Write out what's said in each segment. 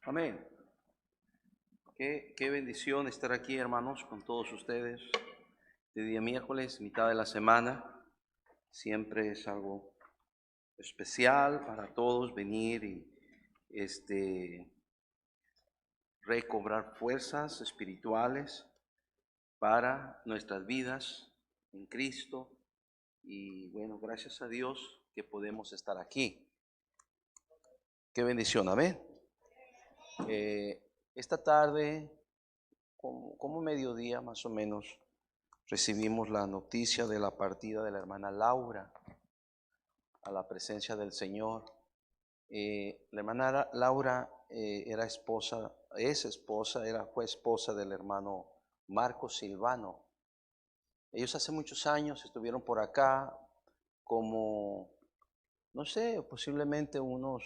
Amén. Qué bendición estar aquí, hermanos, con todos ustedes. De día miércoles, mitad de la semana, siempre es algo especial para todos venir y recobrar fuerzas espirituales para nuestras vidas en Cristo. Y bueno, gracias a Dios que podemos estar aquí. Qué bendición, amén. Esta tarde, como mediodía más o menos, recibimos la noticia de la partida de la hermana Laura a la presencia del Señor. La hermana Laura fue esposa del hermano Marcos Silvano. Ellos hace muchos años estuvieron por acá como, no sé, posiblemente unos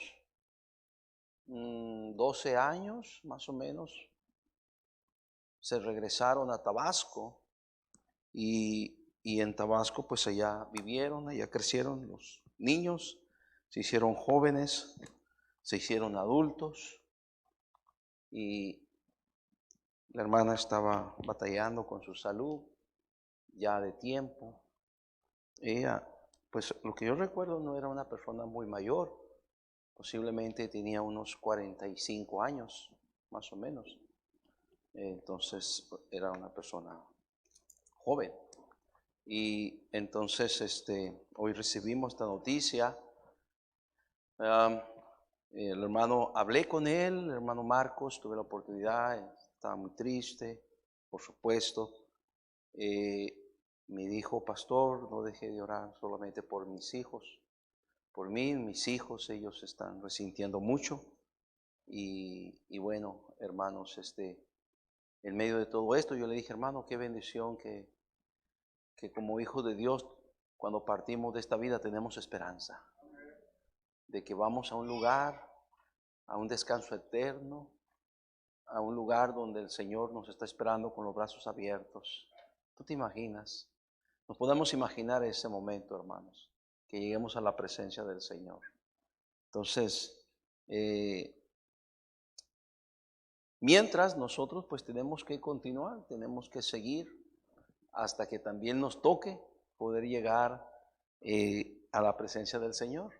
12 años más o menos. Se regresaron a Tabasco y en Tabasco pues allá vivieron, allá crecieron los niños, se hicieron jóvenes, se hicieron adultos y la hermana estaba batallando con su salud ya de tiempo. Ella, pues lo que yo recuerdo, no era una persona muy mayor, posiblemente tenía unos 45 años más o menos. Entonces era una persona joven. Y entonces hoy recibimos esta noticia. El hermano, hablé con él, el hermano Marcos, tuve la oportunidad, estaba muy triste, por supuesto. Me dijo, pastor, no dejé de orar solamente por mis hijos, por mí, mis hijos, ellos están resintiendo mucho. Y bueno, hermanos, en medio de todo esto, yo le dije, hermano, qué bendición que como hijos de Dios, cuando partimos de esta vida, tenemos esperanza de que vamos a un lugar, a un descanso eterno, a un lugar donde el Señor nos está esperando con los brazos abiertos. ¿Tú te imaginas? Nos podemos imaginar ese momento, hermanos, que lleguemos a la presencia del Señor. Entonces, mientras nosotros pues tenemos que continuar, tenemos que seguir hasta que también nos toque poder llegar a la presencia del Señor,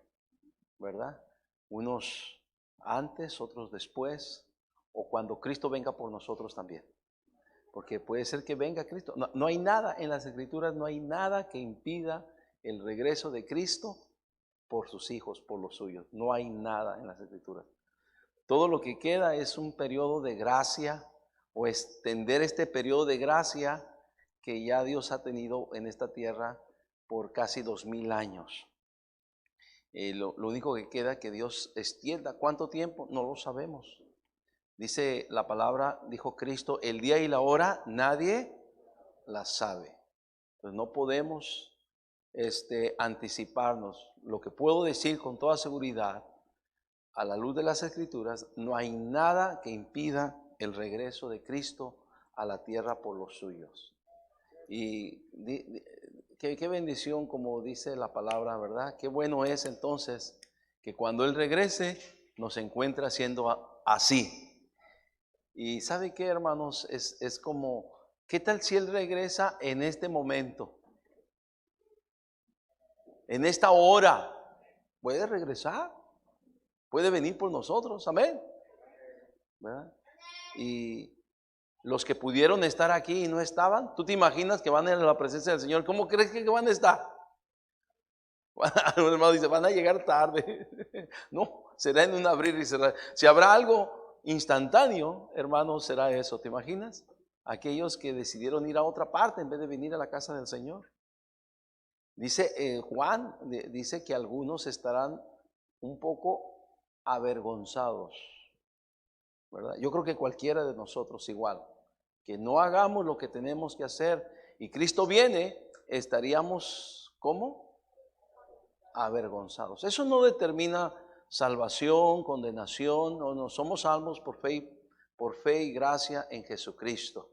¿verdad? Unos antes, otros después, o cuando Cristo venga por nosotros también. Porque puede ser que venga Cristo. No hay nada en las Escrituras, no hay nada que impida el regreso de Cristo por sus hijos, por los suyos. No hay nada en las Escrituras. Todo lo que queda es un periodo de gracia o extender este periodo de gracia que ya Dios ha tenido en esta tierra por casi 2000 años. Lo único que queda que Dios extienda. ¿Cuánto tiempo? No lo sabemos. Dice la palabra, dijo Cristo, el día y la hora nadie la sabe. Entonces no podemos anticiparnos. Lo que puedo decir con toda seguridad, a la luz de las Escrituras, no hay nada que impida el regreso de Cristo a la tierra por los suyos. Y qué bendición, como dice la palabra, ¿verdad? Qué bueno es entonces que cuando Él regrese nos encuentra siendo así. Y ¿sabe qué, hermanos? Es como, ¿qué tal si Él regresa en este momento? En esta hora. Puede regresar. Puede venir por nosotros. Amén. ¿Verdad? Y los que pudieron estar aquí y no estaban, ¿tú te imaginas que van a ir a la presencia del Señor? ¿Cómo crees que van a estar? Un hermano dice, van a llegar tarde. No, será en un abrir y cerrar. Si habrá algo instantáneo, hermano, será eso. ¿Te imaginas? Aquellos que decidieron ir a otra parte en vez de venir a la casa del Señor. Dice Juan, dice que algunos estarán un poco avergonzados, ¿verdad? Yo creo que cualquiera de nosotros igual, que no hagamos lo que tenemos que hacer y Cristo viene, estaríamos, ¿cómo? Avergonzados. Eso no determina salvación, condenación, no somos salvos por fe y gracia en Jesucristo,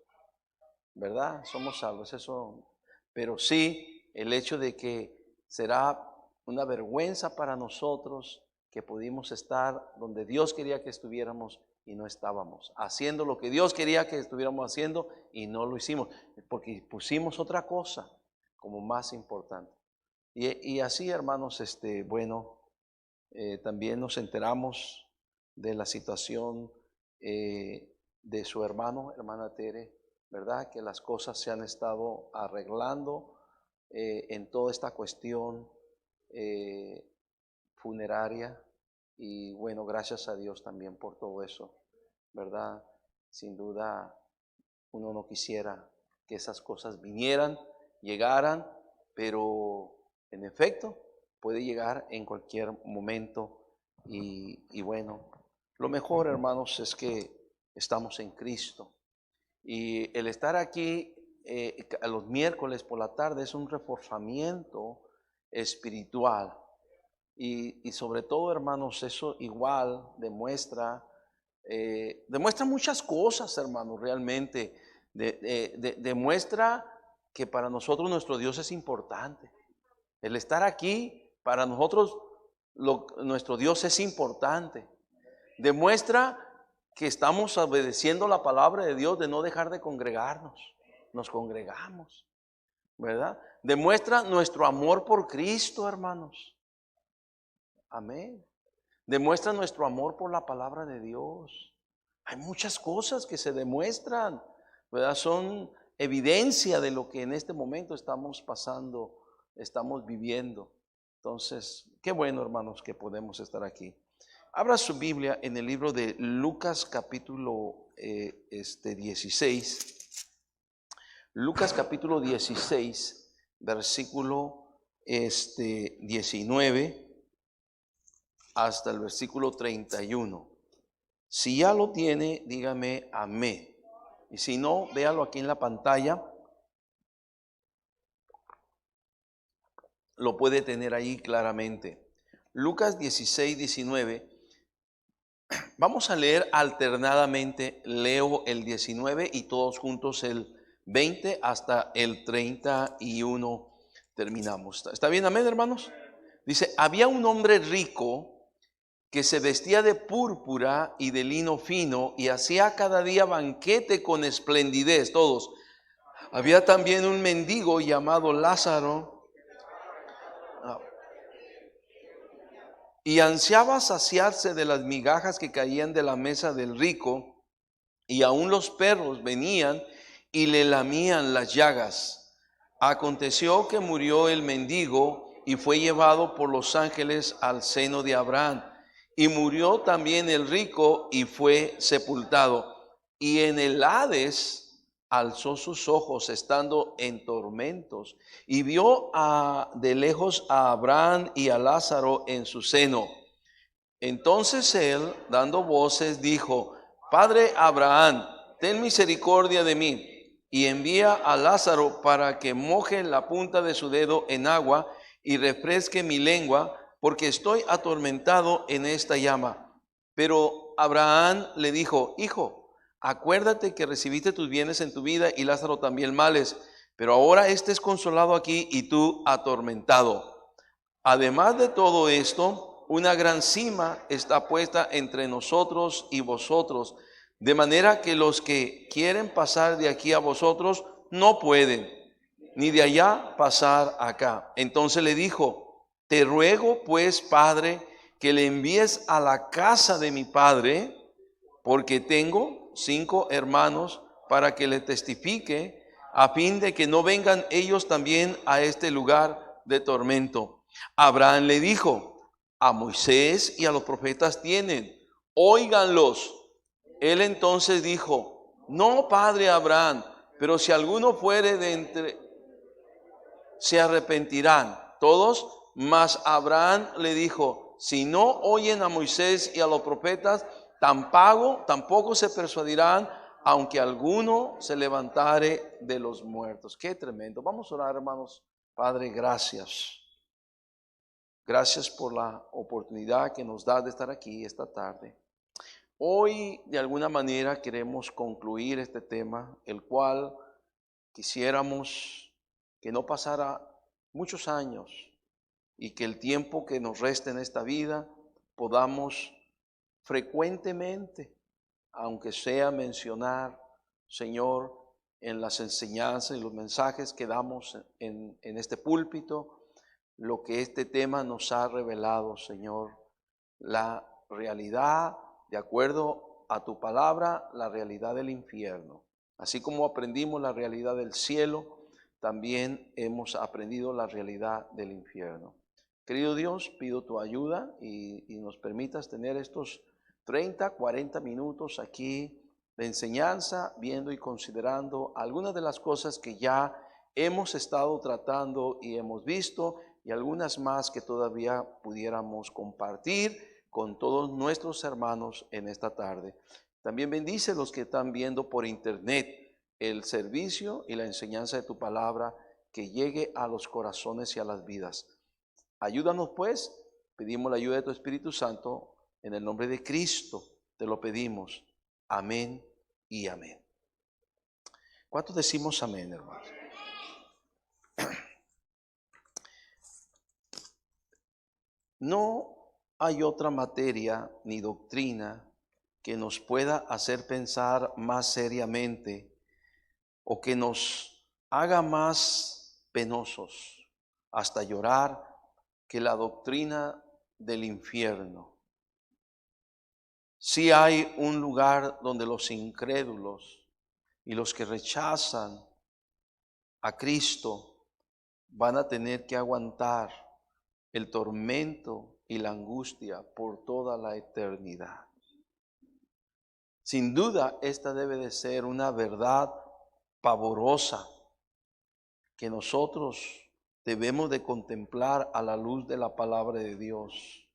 ¿verdad? Somos salvos, eso, pero sí el hecho de que será una vergüenza para nosotros que pudimos estar donde Dios quería que estuviéramos y no estábamos, haciendo lo que Dios quería que estuviéramos haciendo y no lo hicimos, porque pusimos otra cosa como más importante. Y así, hermanos, también nos enteramos de la situación de su hermana Tere, ¿verdad? Que las cosas se han estado arreglando en toda esta cuestión funeraria. Y bueno, gracias a Dios también por todo eso, ¿verdad? Sin duda, uno no quisiera que esas cosas vinieran, llegaran, pero en efecto puede llegar en cualquier momento. Y bueno, lo mejor, hermanos, es que estamos en Cristo. Y el estar aquí a los miércoles por la tarde es un reforzamiento espiritual. Y sobre todo, hermanos, eso igual demuestra muchas cosas, hermanos, realmente. Demuestra que para nosotros nuestro Dios es importante. El estar aquí, para nosotros, nuestro Dios es importante. Demuestra que estamos obedeciendo la palabra de Dios de no dejar de congregarnos. Nos congregamos, ¿verdad? Demuestra nuestro amor por Cristo, hermanos. Amén. Demuestra nuestro amor por la palabra de Dios. Hay muchas cosas que se demuestran, ¿verdad? Son evidencia de lo que en este momento estamos pasando, estamos viviendo. Entonces, qué bueno, hermanos, que podemos estar aquí. Abra su Biblia en el libro de Lucas capítulo 16. Lucas capítulo 16, versículo 19 hasta el versículo 31. Si ya lo tiene, dígame amén. Y si no, véalo aquí en la pantalla. Lo puede tener ahí claramente. Lucas 16, 19. Vamos a leer alternadamente. Leo el 19 y todos juntos el 20 hasta el 31 terminamos. ¿Está bien, amén, hermanos? Dice, había un hombre rico que se vestía de púrpura y de lino fino y hacía cada día banquete con esplendidez. Todos. Había también un mendigo llamado Lázaro y ansiaba saciarse de las migajas que caían de la mesa del rico, y aún los perros venían y le lamían las llagas. Aconteció que murió el mendigo y fue llevado por los ángeles al seno de Abraham. Y murió también el rico y fue sepultado. Y en el Hades alzó sus ojos estando en tormentos y vio de lejos a Abraham y a Lázaro en su seno. Entonces él, dando voces, dijo: Padre Abraham, ten misericordia de mí, y envía a Lázaro para que moje la punta de su dedo en agua y refresque mi lengua, porque estoy atormentado en esta llama. Pero Abraham le dijo: Hijo, acuérdate que recibiste tus bienes en tu vida y Lázaro también males, pero ahora éste es consolado aquí y tú atormentado. Además de todo esto, una gran cima está puesta entre nosotros y vosotros, de manera que los que quieren pasar de aquí a vosotros no pueden, ni de allá pasar acá. Entonces le dijo: Te ruego pues, Padre, que le envíes a la casa de mi padre, porque tengo 5 hermanos, para que le testifique, a fin de que no vengan ellos también a este lugar de tormento. Abraham le dijo: A Moisés y a los profetas tienen, óiganlos. Él entonces dijo: No, padre Abraham, pero si alguno fuere de entre, se arrepentirán todos. Mas Abraham le dijo: Si no oyen a Moisés y a los profetas, tampoco se persuadirán, aunque alguno se levantare de los muertos. Qué tremendo. Vamos a orar, hermanos. Padre, gracias. Gracias por la oportunidad que nos da de estar aquí esta tarde. Hoy, de alguna manera, queremos concluir este tema, el cual quisiéramos que no pasara muchos años y que el tiempo que nos resta en esta vida podamos frecuentemente, aunque sea mencionar, Señor, en las enseñanzas y los mensajes que damos en este púlpito, lo que este tema nos ha revelado, Señor, la realidad, de acuerdo a tu palabra, la realidad del infierno. Así como aprendimos la realidad del cielo, también hemos aprendido la realidad del infierno. Querido Dios, pido tu ayuda y nos permitas tener estos 30, 40 minutos aquí de enseñanza, viendo y considerando algunas de las cosas que ya hemos estado tratando y hemos visto, y algunas más que todavía pudiéramos compartir con todos nuestros hermanos en esta tarde. También bendice a los que están viendo por internet el servicio y la enseñanza de tu palabra, que llegue a los corazones y a las vidas. Ayúdanos pues, pedimos la ayuda de tu Espíritu Santo, en el nombre de Cristo te lo pedimos. Amén y amén. ¿Cuántos decimos amén, hermanos? No hay otra materia ni doctrina que nos pueda hacer pensar más seriamente o que nos haga más penosos, hasta llorar, que la doctrina del infierno. Sí hay un lugar donde los incrédulos y los que rechazan a Cristo van a tener que aguantar el tormento y la angustia por toda la eternidad. Sin duda, esta debe de ser una verdad pavorosa que nosotros debemos de contemplar a la luz de la palabra de Dios.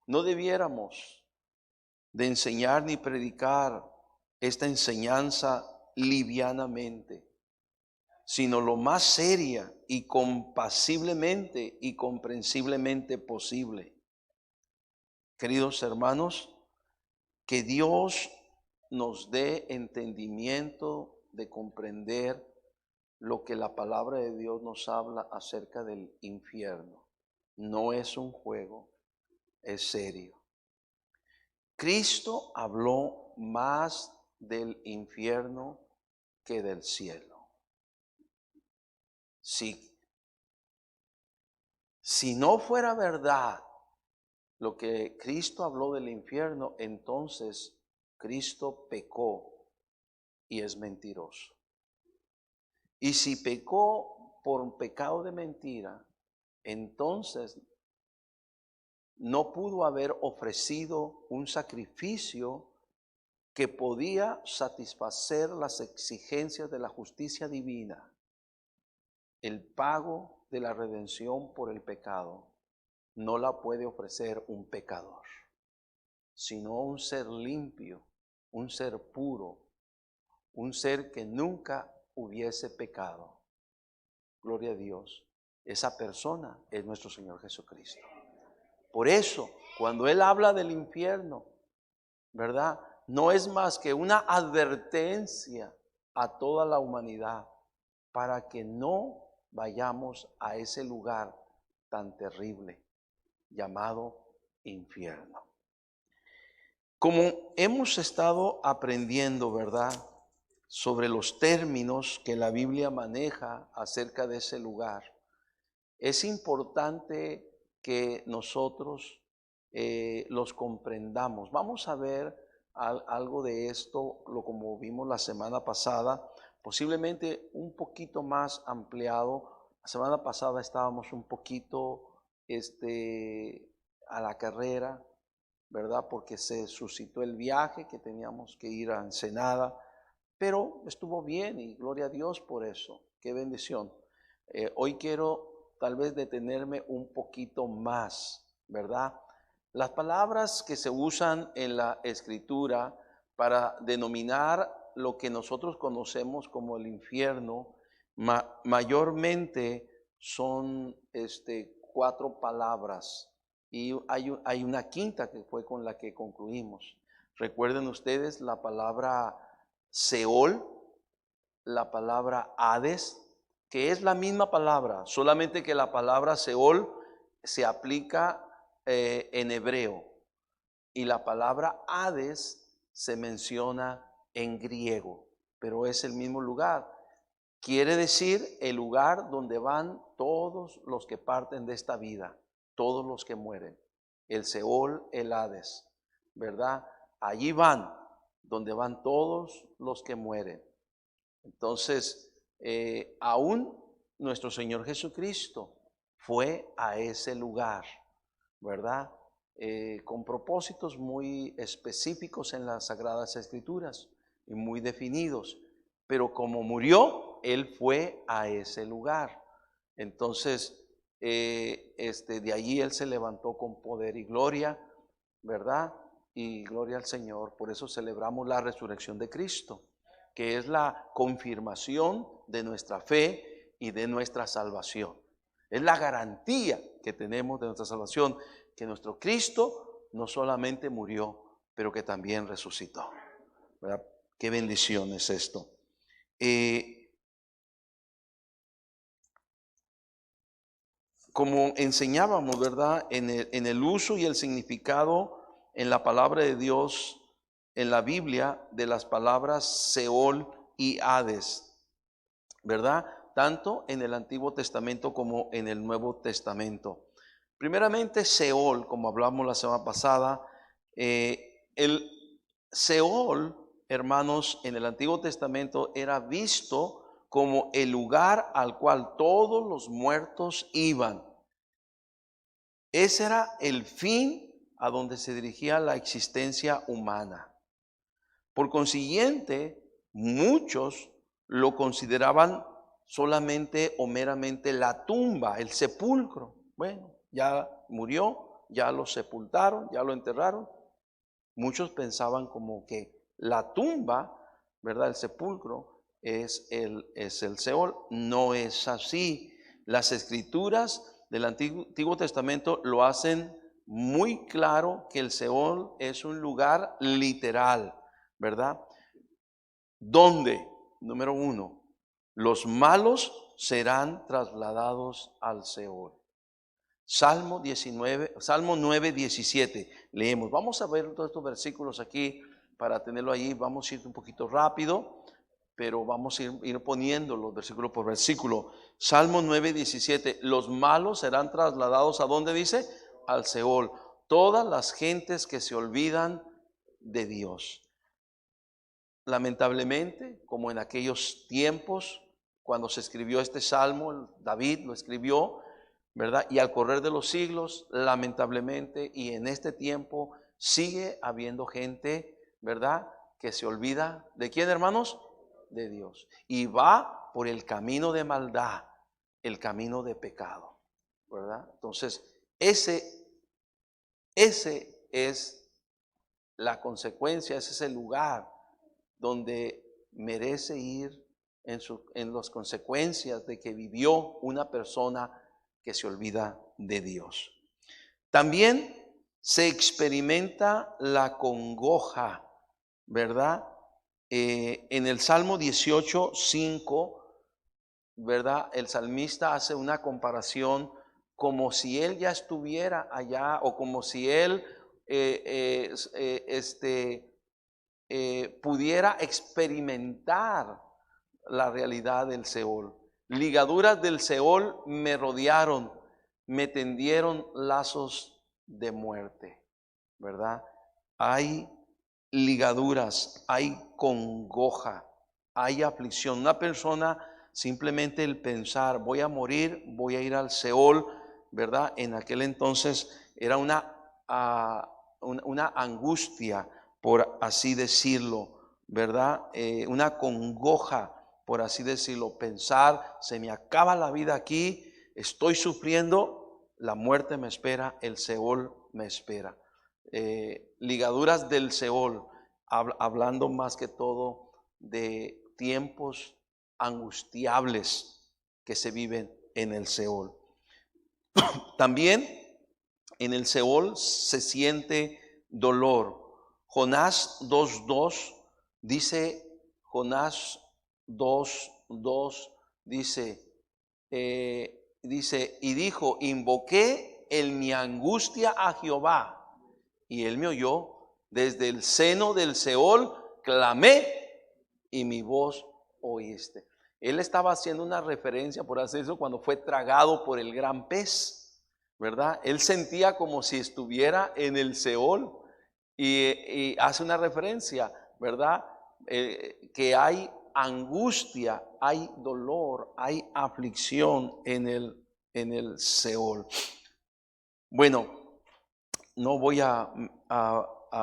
No debiéramos de enseñar ni predicar esta enseñanza livianamente, sino lo más seria y compasiblemente y comprensiblemente posible. Queridos hermanos, que Dios nos dé entendimiento de comprender lo que la palabra de Dios nos habla acerca del infierno. No es un juego, es serio. Cristo habló más del infierno que del cielo. Si no fuera verdad lo que Cristo habló del infierno, entonces Cristo pecó y es mentiroso. Y si pecó por un pecado de mentira, entonces no pudo haber ofrecido un sacrificio que podía satisfacer las exigencias de la justicia divina, el pago de la redención por el pecado. No la puede ofrecer un pecador, sino un ser limpio, un ser puro, un ser que nunca hubiese pecado. Gloria a Dios. Esa persona es nuestro Señor Jesucristo. Por eso, cuando Él habla del infierno, ¿verdad? No es más que una advertencia a toda la humanidad para que no vayamos a ese lugar tan terrible llamado infierno. Como hemos estado aprendiendo, ¿verdad?, sobre los términos que la Biblia maneja acerca de ese lugar, es importante que nosotros los comprendamos. Vamos a ver algo de esto, como vimos la semana pasada, posiblemente un poquito más ampliado. La semana pasada estábamos un poquito a la carrera, ¿verdad? Porque se suscitó el viaje que teníamos que ir a Ensenada, pero estuvo bien y gloria a Dios por eso. Qué bendición. Hoy quiero tal vez detenerme un poquito más, ¿verdad? Las palabras que se usan en la Escritura para denominar lo que nosotros conocemos como el infierno, mayormente son 4 palabras, y hay una quinta que fue con la que concluimos. Recuerden ustedes la palabra Seol, la palabra Hades, que es la misma palabra, solamente que la palabra Seol se aplica en hebreo y la palabra Hades se menciona en griego, pero es el mismo lugar. Quiere decir el lugar donde van todos los que parten de esta vida, todos los que mueren. El Seol, el Hades, ¿verdad? Allí van, donde van todos los que mueren. Entonces, aún nuestro Señor Jesucristo fue a ese lugar, ¿verdad? Con propósitos muy específicos en las Sagradas Escrituras y muy definidos. Pero como murió, Él fue a ese lugar. Entonces, de allí Él se levantó con poder y gloria, ¿verdad? Y gloria al Señor. Por eso celebramos la resurrección de Cristo, que es la confirmación de nuestra fe y de nuestra salvación. Es la garantía que tenemos de nuestra salvación, que nuestro Cristo no solamente murió, pero que también resucitó, ¿verdad? Qué bendición es esto. Como enseñábamos, ¿verdad? En el uso y el significado en la palabra de Dios, en la Biblia, de las palabras Seol y Hades, ¿verdad? Tanto en el Antiguo Testamento como en el Nuevo Testamento. Primeramente, Seol, como hablamos la semana pasada, el Seol, hermanos, en el Antiguo Testamento era visto como el lugar al cual todos los muertos iban. Ese era el fin a donde se dirigía la existencia humana. Por consiguiente, muchos lo consideraban solamente o meramente la tumba, el sepulcro. Bueno, ya murió, ya lo sepultaron, ya lo enterraron. Muchos pensaban como que la tumba, ¿verdad? El sepulcro es el Seol. No es así. Las escrituras del Antiguo Testamento lo hacen muy claro, que el Seol es un lugar literal, ¿verdad? Donde, número uno, los malos serán trasladados al Seol. Salmo 9, 17, leemos. Vamos a ver todos estos versículos aquí para tenerlo ahí. Vamos a ir un poquito rápido, pero vamos a ir poniendo los versículos por versículo. Salmo 9, 17, los malos serán trasladados, ¿a dónde dice? Al Seol. Todas las gentes que se olvidan de Dios. Lamentablemente, como en aquellos tiempos, cuando se escribió este salmo, David lo escribió, ¿verdad? Y al correr de los siglos, lamentablemente, y en este tiempo, sigue habiendo gente, ¿verdad? Que se olvida, ¿de quién, hermanos? De Dios. Y va por el camino de maldad, el camino de pecado, ¿verdad? Entonces, ese es la consecuencia, ese es el lugar donde merece ir en las consecuencias de que vivió una persona que se olvida de Dios. También se experimenta la congoja, ¿verdad? En el Salmo 18, 5, ¿verdad? El salmista hace una comparación como si él ya estuviera allá, o como si él pudiera experimentar la realidad del Seol. Ligaduras del Seol me rodearon, me tendieron lazos de muerte, ¿verdad? Hay ligaduras, hay congoja, hay aflicción. Una persona, simplemente el pensar, voy a morir, voy a ir al Seol, ¿verdad? En aquel entonces era una angustia, por así decirlo, ¿verdad? Una congoja, por así decirlo, pensar, se me acaba la vida aquí, estoy sufriendo, la muerte me espera, el Seol me espera. Ligaduras del Seol, hablando más que todo de tiempos angustiables que se viven en el Seol. También en el Seol se siente dolor. Jonás 2:2 dice, Jonás 2:2 dice, y dijo, invoqué en mi angustia a Jehová, y él me oyó. Desde el seno del Seol clamé, y mi voz oíste. Él estaba haciendo una referencia, por hacer eso, cuando fue tragado por el gran pez, ¿verdad? Él sentía como si estuviera en el Seol, y hace una referencia, ¿verdad? Que hay angustia, hay dolor, hay aflicción en el Seol. Bueno, no voy a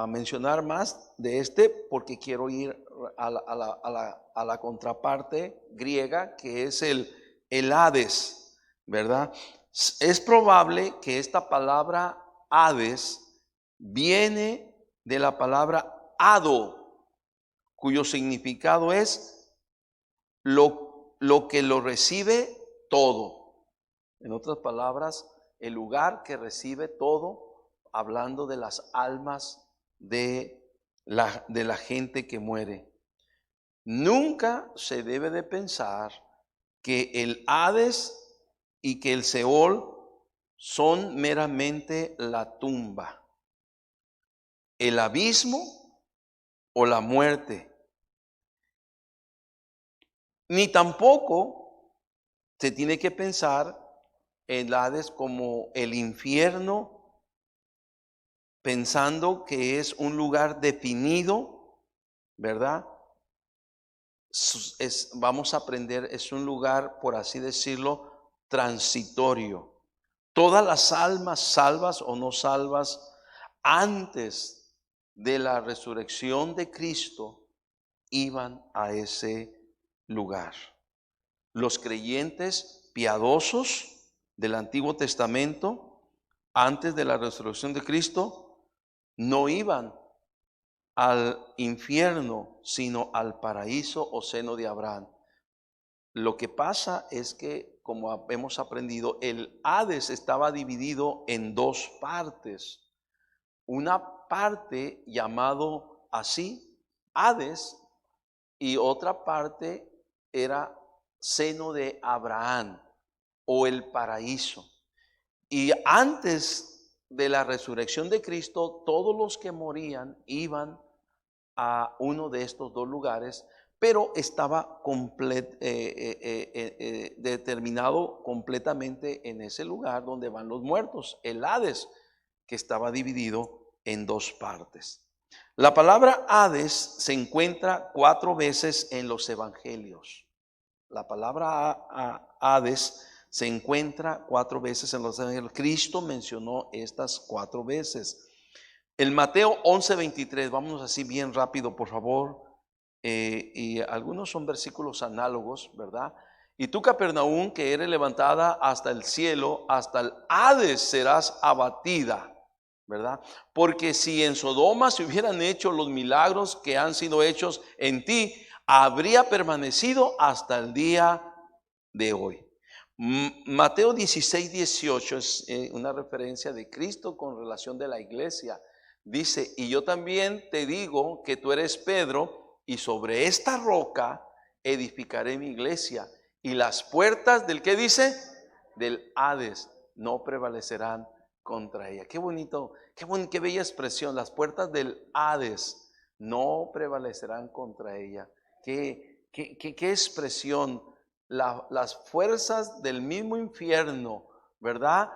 mencionar más de porque quiero ir a la contraparte griega, que es el Hades, ¿verdad? Es probable que esta palabra Hades viene de la palabra hado, cuyo significado es lo que lo recibe todo. En otras palabras, el lugar que recibe todo, hablando de las almas de la gente que muere. Nunca se debe de pensar que el Hades y que el Seol son meramente la tumba, el abismo o la muerte. Ni tampoco se tiene que pensar en el Hades como el infierno, pensando que es un lugar definido, ¿verdad? Vamos a aprender, es un lugar, por así decirlo, transitorio. Todas las almas, salvas o no salvas, antes de la resurrección de Cristo, iban a ese lugar. Los creyentes piadosos del Antiguo Testamento, antes de la resurrección de Cristo, no iban al infierno, sino al paraíso o seno de Abraham. Lo que pasa es que, como hemos aprendido, el Hades estaba dividido en dos partes. Una parte llamado así, Hades, y otra parte era seno de Abraham o el paraíso. Y antes de la resurrección de Cristo, todos los que morían iban a uno de estos dos lugares, pero estaba determinado completamente en ese lugar donde van los muertos, el Hades, que estaba dividido en dos partes. La palabra Hades se encuentra 4 veces en los evangelios. La palabra Hades se encuentra 4 veces en los evangelios. Cristo mencionó estas 4 veces. El Mateo 11:23, vámonos así bien rápido, por favor. Y algunos son versículos análogos, ¿verdad? Y tú, Capernaum, que eres levantada hasta el cielo, hasta el Hades serás abatida, ¿verdad? Porque si en Sodoma se hubieran hecho los milagros que han sido hechos en ti, habría permanecido hasta el día de hoy. Mateo 16:18 es una referencia de Cristo con relación de la iglesia. Dice, y yo también te digo que tú eres Pedro, y sobre esta roca edificaré mi iglesia, y las puertas del, ¿qué dice? Del Hades no prevalecerán contra ella. Qué bonito, qué bella expresión. Las puertas del Hades no prevalecerán contra ella. Qué expresión. Las fuerzas del mismo infierno, ¿verdad?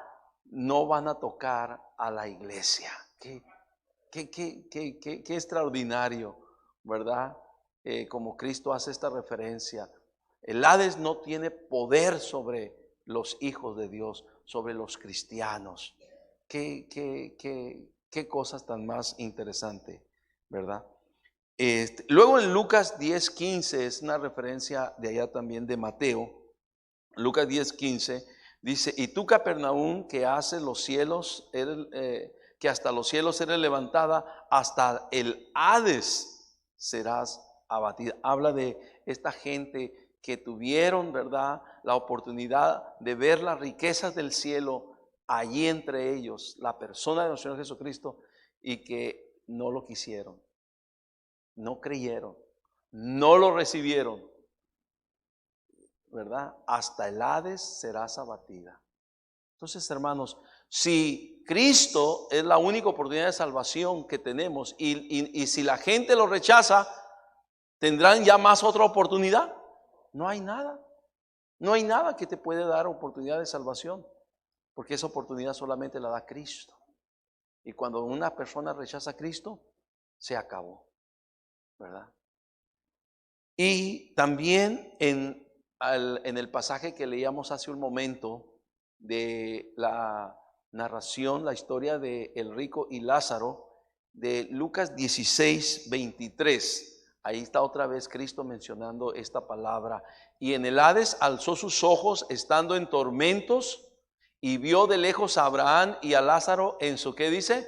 No van a tocar a la iglesia. Qué extraordinario, ¿verdad? Como Cristo hace esta referencia. El Hades no tiene poder sobre los hijos de Dios, sobre los cristianos. Qué cosas tan más interesantes, ¿verdad? Luego en Lucas 10:15 es una referencia de allá también de Mateo. Lucas 10:15 dice, y tú, Capernaum, que haces los cielos, que hasta los cielos eres levantada, hasta el Hades serás abatida. Habla de esta gente que tuvieron, ¿verdad?, la oportunidad de ver las riquezas del cielo allí entre ellos, la persona de nuestro Señor Jesucristo, y que no lo quisieron, no creyeron, no lo recibieron, ¿verdad? Hasta el Hades serás abatida. Entonces, hermanos, Si Cristo es la única oportunidad de salvación que tenemos y si la gente lo rechaza, ¿tendrán ya más otra oportunidad? No hay nada. No hay nada que te puede dar oportunidad de salvación, porque esa oportunidad solamente la da Cristo. Y cuando una persona rechaza a Cristo, se acabó, ¿verdad? Y también en el pasaje que leíamos hace un momento de la narración, la historia de el rico y Lázaro, de Lucas 16, 23. Ahí está otra vez Cristo mencionando esta palabra. Y en el Hades alzó sus ojos estando en tormentos y vio de lejos a Abraham y a Lázaro en su, ¿qué dice?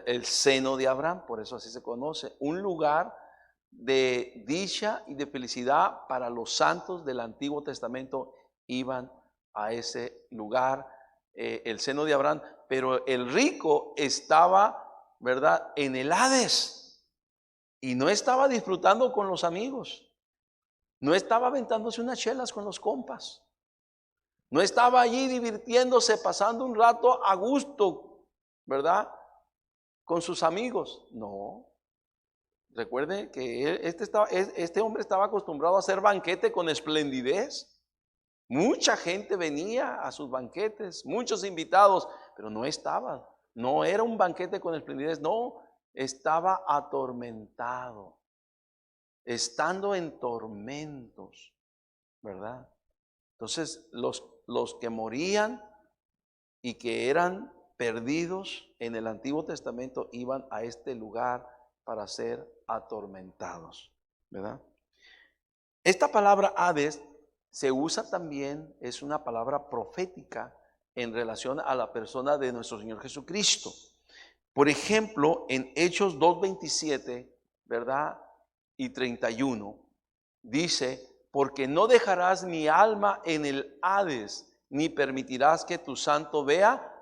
El seno de Abraham, por eso así se conoce. Un lugar de dicha y de felicidad para los santos del Antiguo Testamento iban a ese lugar, el seno de Abraham. Pero el rico estaba, ¿verdad?, en el Hades y no estaba disfrutando con los amigos, no estaba aventándose unas chelas con los compas, no estaba allí divirtiéndose, pasando un rato a gusto, ¿verdad?, con sus amigos. No. Recuerde que este hombre estaba acostumbrado a hacer banquete con esplendidez. Mucha gente venía a sus banquetes, muchos invitados, pero no era un banquete con esplendidez, no, estaba atormentado, estando en tormentos, ¿verdad? Entonces los que morían y que eran perdidos en el Antiguo Testamento iban a este lugar para ser atormentados, ¿verdad? Esta palabra Hades se usa también, es una palabra profética en relación a la persona de nuestro Señor Jesucristo. Por ejemplo, en Hechos 2:27, ¿verdad?, y 31, dice: porque no dejarás mi alma en el Hades, ni permitirás que tu santo vea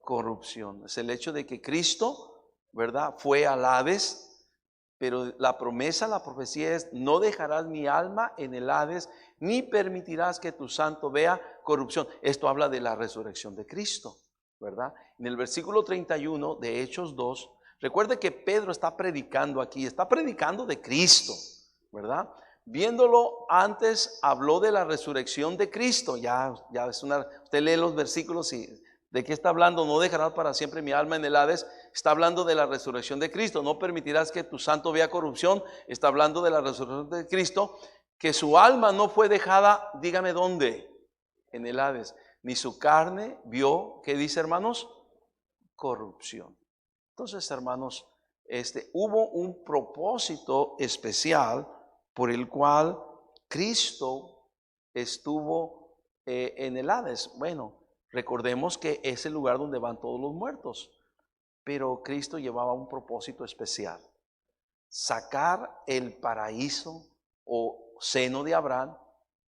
corrupción. Es el hecho de que Cristo, ¿verdad?, fue al Hades, pero la promesa, la profecía es: no dejarás mi alma en el Hades, ni permitirás que tu santo vea corrupción. Esto habla de la resurrección de Cristo, ¿verdad? En el versículo 31 de Hechos 2, recuerde que Pedro está predicando aquí, está predicando de Cristo, ¿verdad? Viéndolo antes, habló de la resurrección de Cristo. Ya es usted lee los versículos y ¿de qué está hablando? No dejarás para siempre mi alma en el Hades. Está hablando de la resurrección de Cristo. No permitirás que tu santo vea corrupción. Está hablando de la resurrección de Cristo, que su alma no fue dejada, dígame dónde, en el Hades, ni su carne vio, ¿qué dice, hermanos? Corrupción. Entonces, hermanos, hubo un propósito especial por el cual Cristo estuvo en el Hades. Bueno, recordemos que es el lugar donde van todos los muertos, pero Cristo llevaba un propósito especial: sacar el paraíso o seno de Abraham,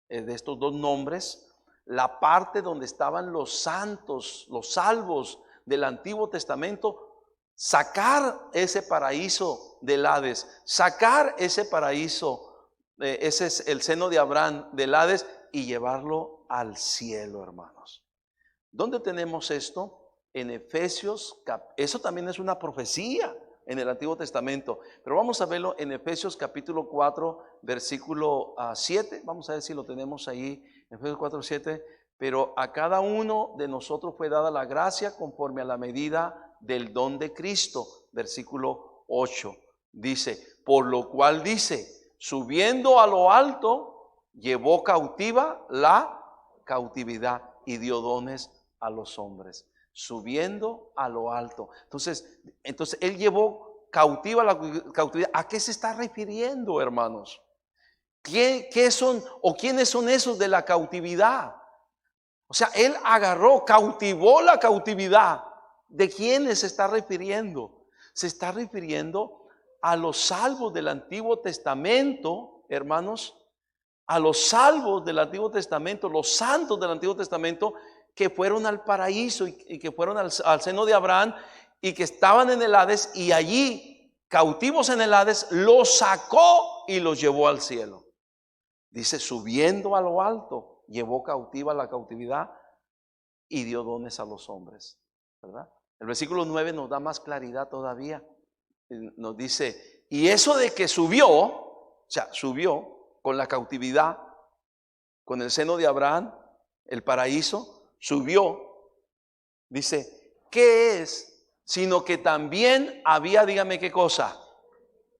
de estos dos nombres, la parte donde estaban los santos, los salvos del Antiguo Testamento, sacar ese paraíso del Hades, sacar ese paraíso, ese es el seno de Abraham del Hades, y llevarlo al cielo, hermanos. ¿Dónde tenemos esto? En Efesios, eso también es una profecía en el Antiguo Testamento, pero vamos a verlo en Efesios capítulo 4, versículo 7, vamos a ver si lo tenemos ahí, Efesios 4, 7, pero a cada uno de nosotros fue dada la gracia conforme a la medida del don de Cristo, versículo 8, dice: por lo cual dice, subiendo a lo alto, llevó cautiva la cautividad y dio dones a los hombres. Subiendo a lo alto. Entonces él llevó cautiva la cautividad. ¿A qué se está refiriendo, hermanos? ¿Qué son o quiénes son esos de la cautividad? O sea, él agarró, cautivó la cautividad. ¿De quiénes se está refiriendo? Se está refiriendo a los salvos del Antiguo Testamento, hermanos, a los salvos del Antiguo Testamento, los santos del Antiguo Testamento, que fueron al paraíso y que fueron al seno de Abraham y que estaban en el Hades, y allí, cautivos en el Hades, los sacó y los llevó al cielo. Dice: subiendo a lo alto, llevó cautiva la cautividad y dio dones a los hombres. ¿verdad? El versículo 9 nos da más claridad todavía. Nos dice, y eso de que subió, o sea, subió con la cautividad, con el seno de Abraham, el paraíso, subió, dice, ¿qué es? Sino que también había, dígame qué cosa,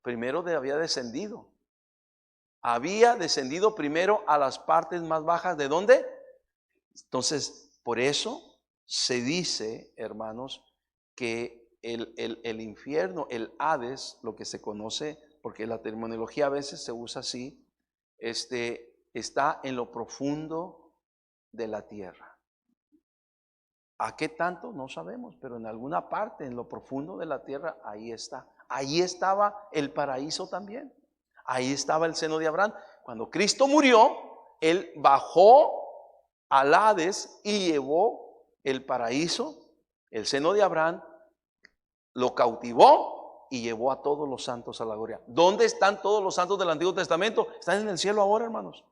primero había descendido. Había descendido primero a las partes más bajas, ¿de dónde? Entonces, por eso se dice, hermanos, que el infierno, el Hades, lo que se conoce, porque la terminología a veces se usa así, está en lo profundo de la tierra. ¿A qué tanto? No sabemos, pero en alguna parte, en lo profundo de la tierra, ahí está. Ahí estaba el paraíso también. Ahí estaba el seno de Abraham. Cuando Cristo murió, Él bajó al Hades y llevó el paraíso, el seno de Abraham, lo cautivó y llevó a todos los santos a la gloria. ¿Dónde están todos los santos del Antiguo Testamento? Están en el cielo ahora, hermanos.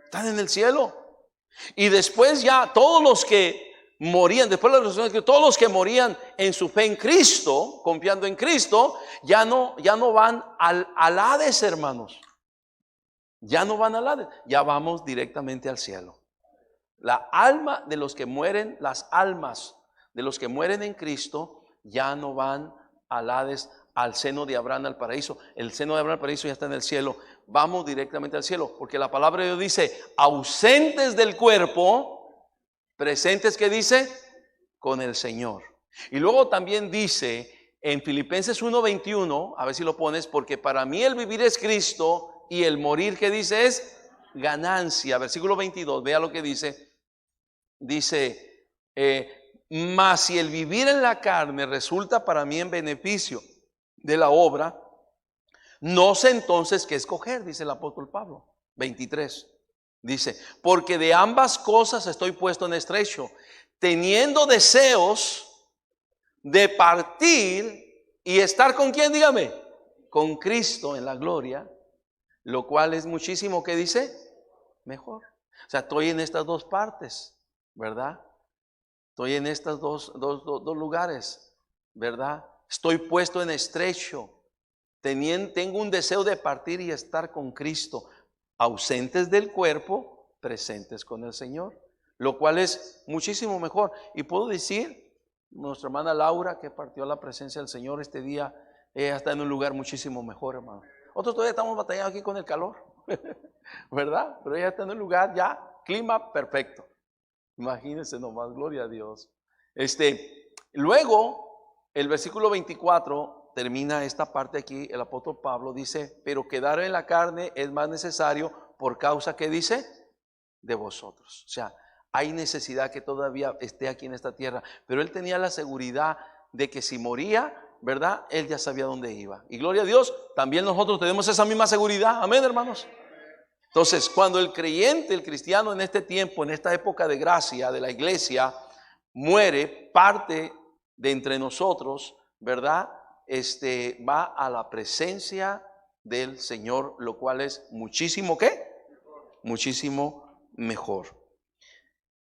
Están en el cielo. Y después ya todos los que morían, después de la resurrección, todos los que morían en su fe en Cristo, confiando en Cristo, ya no van al Hades, hermanos. Ya no van al Hades, ya vamos directamente al cielo. La alma de los que mueren, las almas de los que mueren en Cristo, ya no van al Hades, al seno de Abraham, al paraíso. El seno de Abraham, al paraíso ya está en el cielo. Vamos directamente al cielo, porque la palabra de Dios dice, ausentes del cuerpo, presentes, ¿qué dice? Con el Señor. Y luego también dice en Filipenses 1:21, a ver si lo pones, porque para mí el vivir es Cristo y el morir, ¿qué dice? Es ganancia. Versículo 22, vea lo que dice. Dice, mas si el vivir en la carne resulta para mí en beneficio de la obra, no sé entonces qué escoger, dice el apóstol Pablo. 23, dice, porque de ambas cosas estoy puesto en estrecho, teniendo deseos de partir y estar con quién, dígame, con Cristo en la gloria, lo cual es muchísimo, ¿qué dice? Mejor. O sea, estoy en estas dos partes, ¿verdad? Estoy en estos dos lugares, ¿verdad? Estoy puesto en estrecho. Tengo un deseo de partir y estar con Cristo. Ausentes del cuerpo, presentes con el Señor. Lo cual es muchísimo mejor. Y puedo decir, nuestra hermana Laura, que partió a la presencia del Señor este día, ella está en un lugar muchísimo mejor, hermano. Otros todavía estamos batallando aquí con el calor, ¿verdad? Pero ella está en un lugar ya, clima perfecto. Imagínense nomás, gloria a Dios. Luego, el versículo 24 termina esta parte aquí. El apóstol Pablo dice, pero quedar en la carne es más necesario por causa, ¿qué dice? De vosotros. O sea, hay necesidad que todavía esté aquí en esta tierra. Pero él tenía la seguridad de que si moría, ¿verdad? Él ya sabía dónde iba. Y gloria a Dios, también nosotros tenemos esa misma seguridad. Amén, hermanos. Entonces, cuando el creyente, el cristiano en este tiempo, en esta época de gracia de la iglesia, muere, parte de entre nosotros, ¿verdad? Va a la presencia del Señor, lo cual es muchísimo, ¿qué? Muchísimo mejor.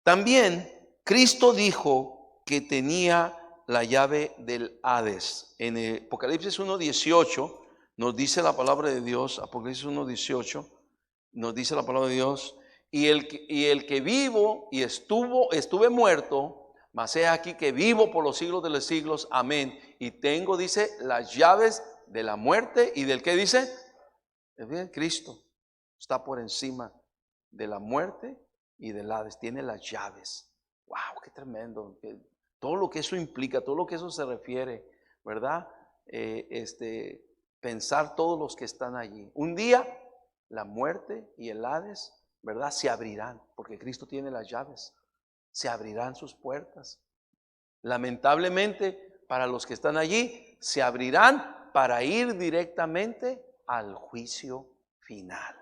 También Cristo dijo que tenía la llave del Hades. En Apocalipsis 1:18 nos dice la palabra de Dios, Apocalipsis 1:18. Nos dice la palabra de Dios, y el que vivo y estuve muerto, mas he aquí que vivo por los siglos de los siglos, amén. Y tengo, dice, las llaves de la muerte y del que dice, Cristo está por encima de la muerte y del Hades, tiene las llaves. Wow, qué tremendo. Todo lo que eso implica, todo lo que eso se refiere, ¿verdad? Pensar todos los que están allí. Un día la muerte y el Hades, ¿verdad? Se abrirán, porque Cristo tiene las llaves. Se abrirán sus puertas. Lamentablemente, para los que están allí, se abrirán para ir directamente al juicio final.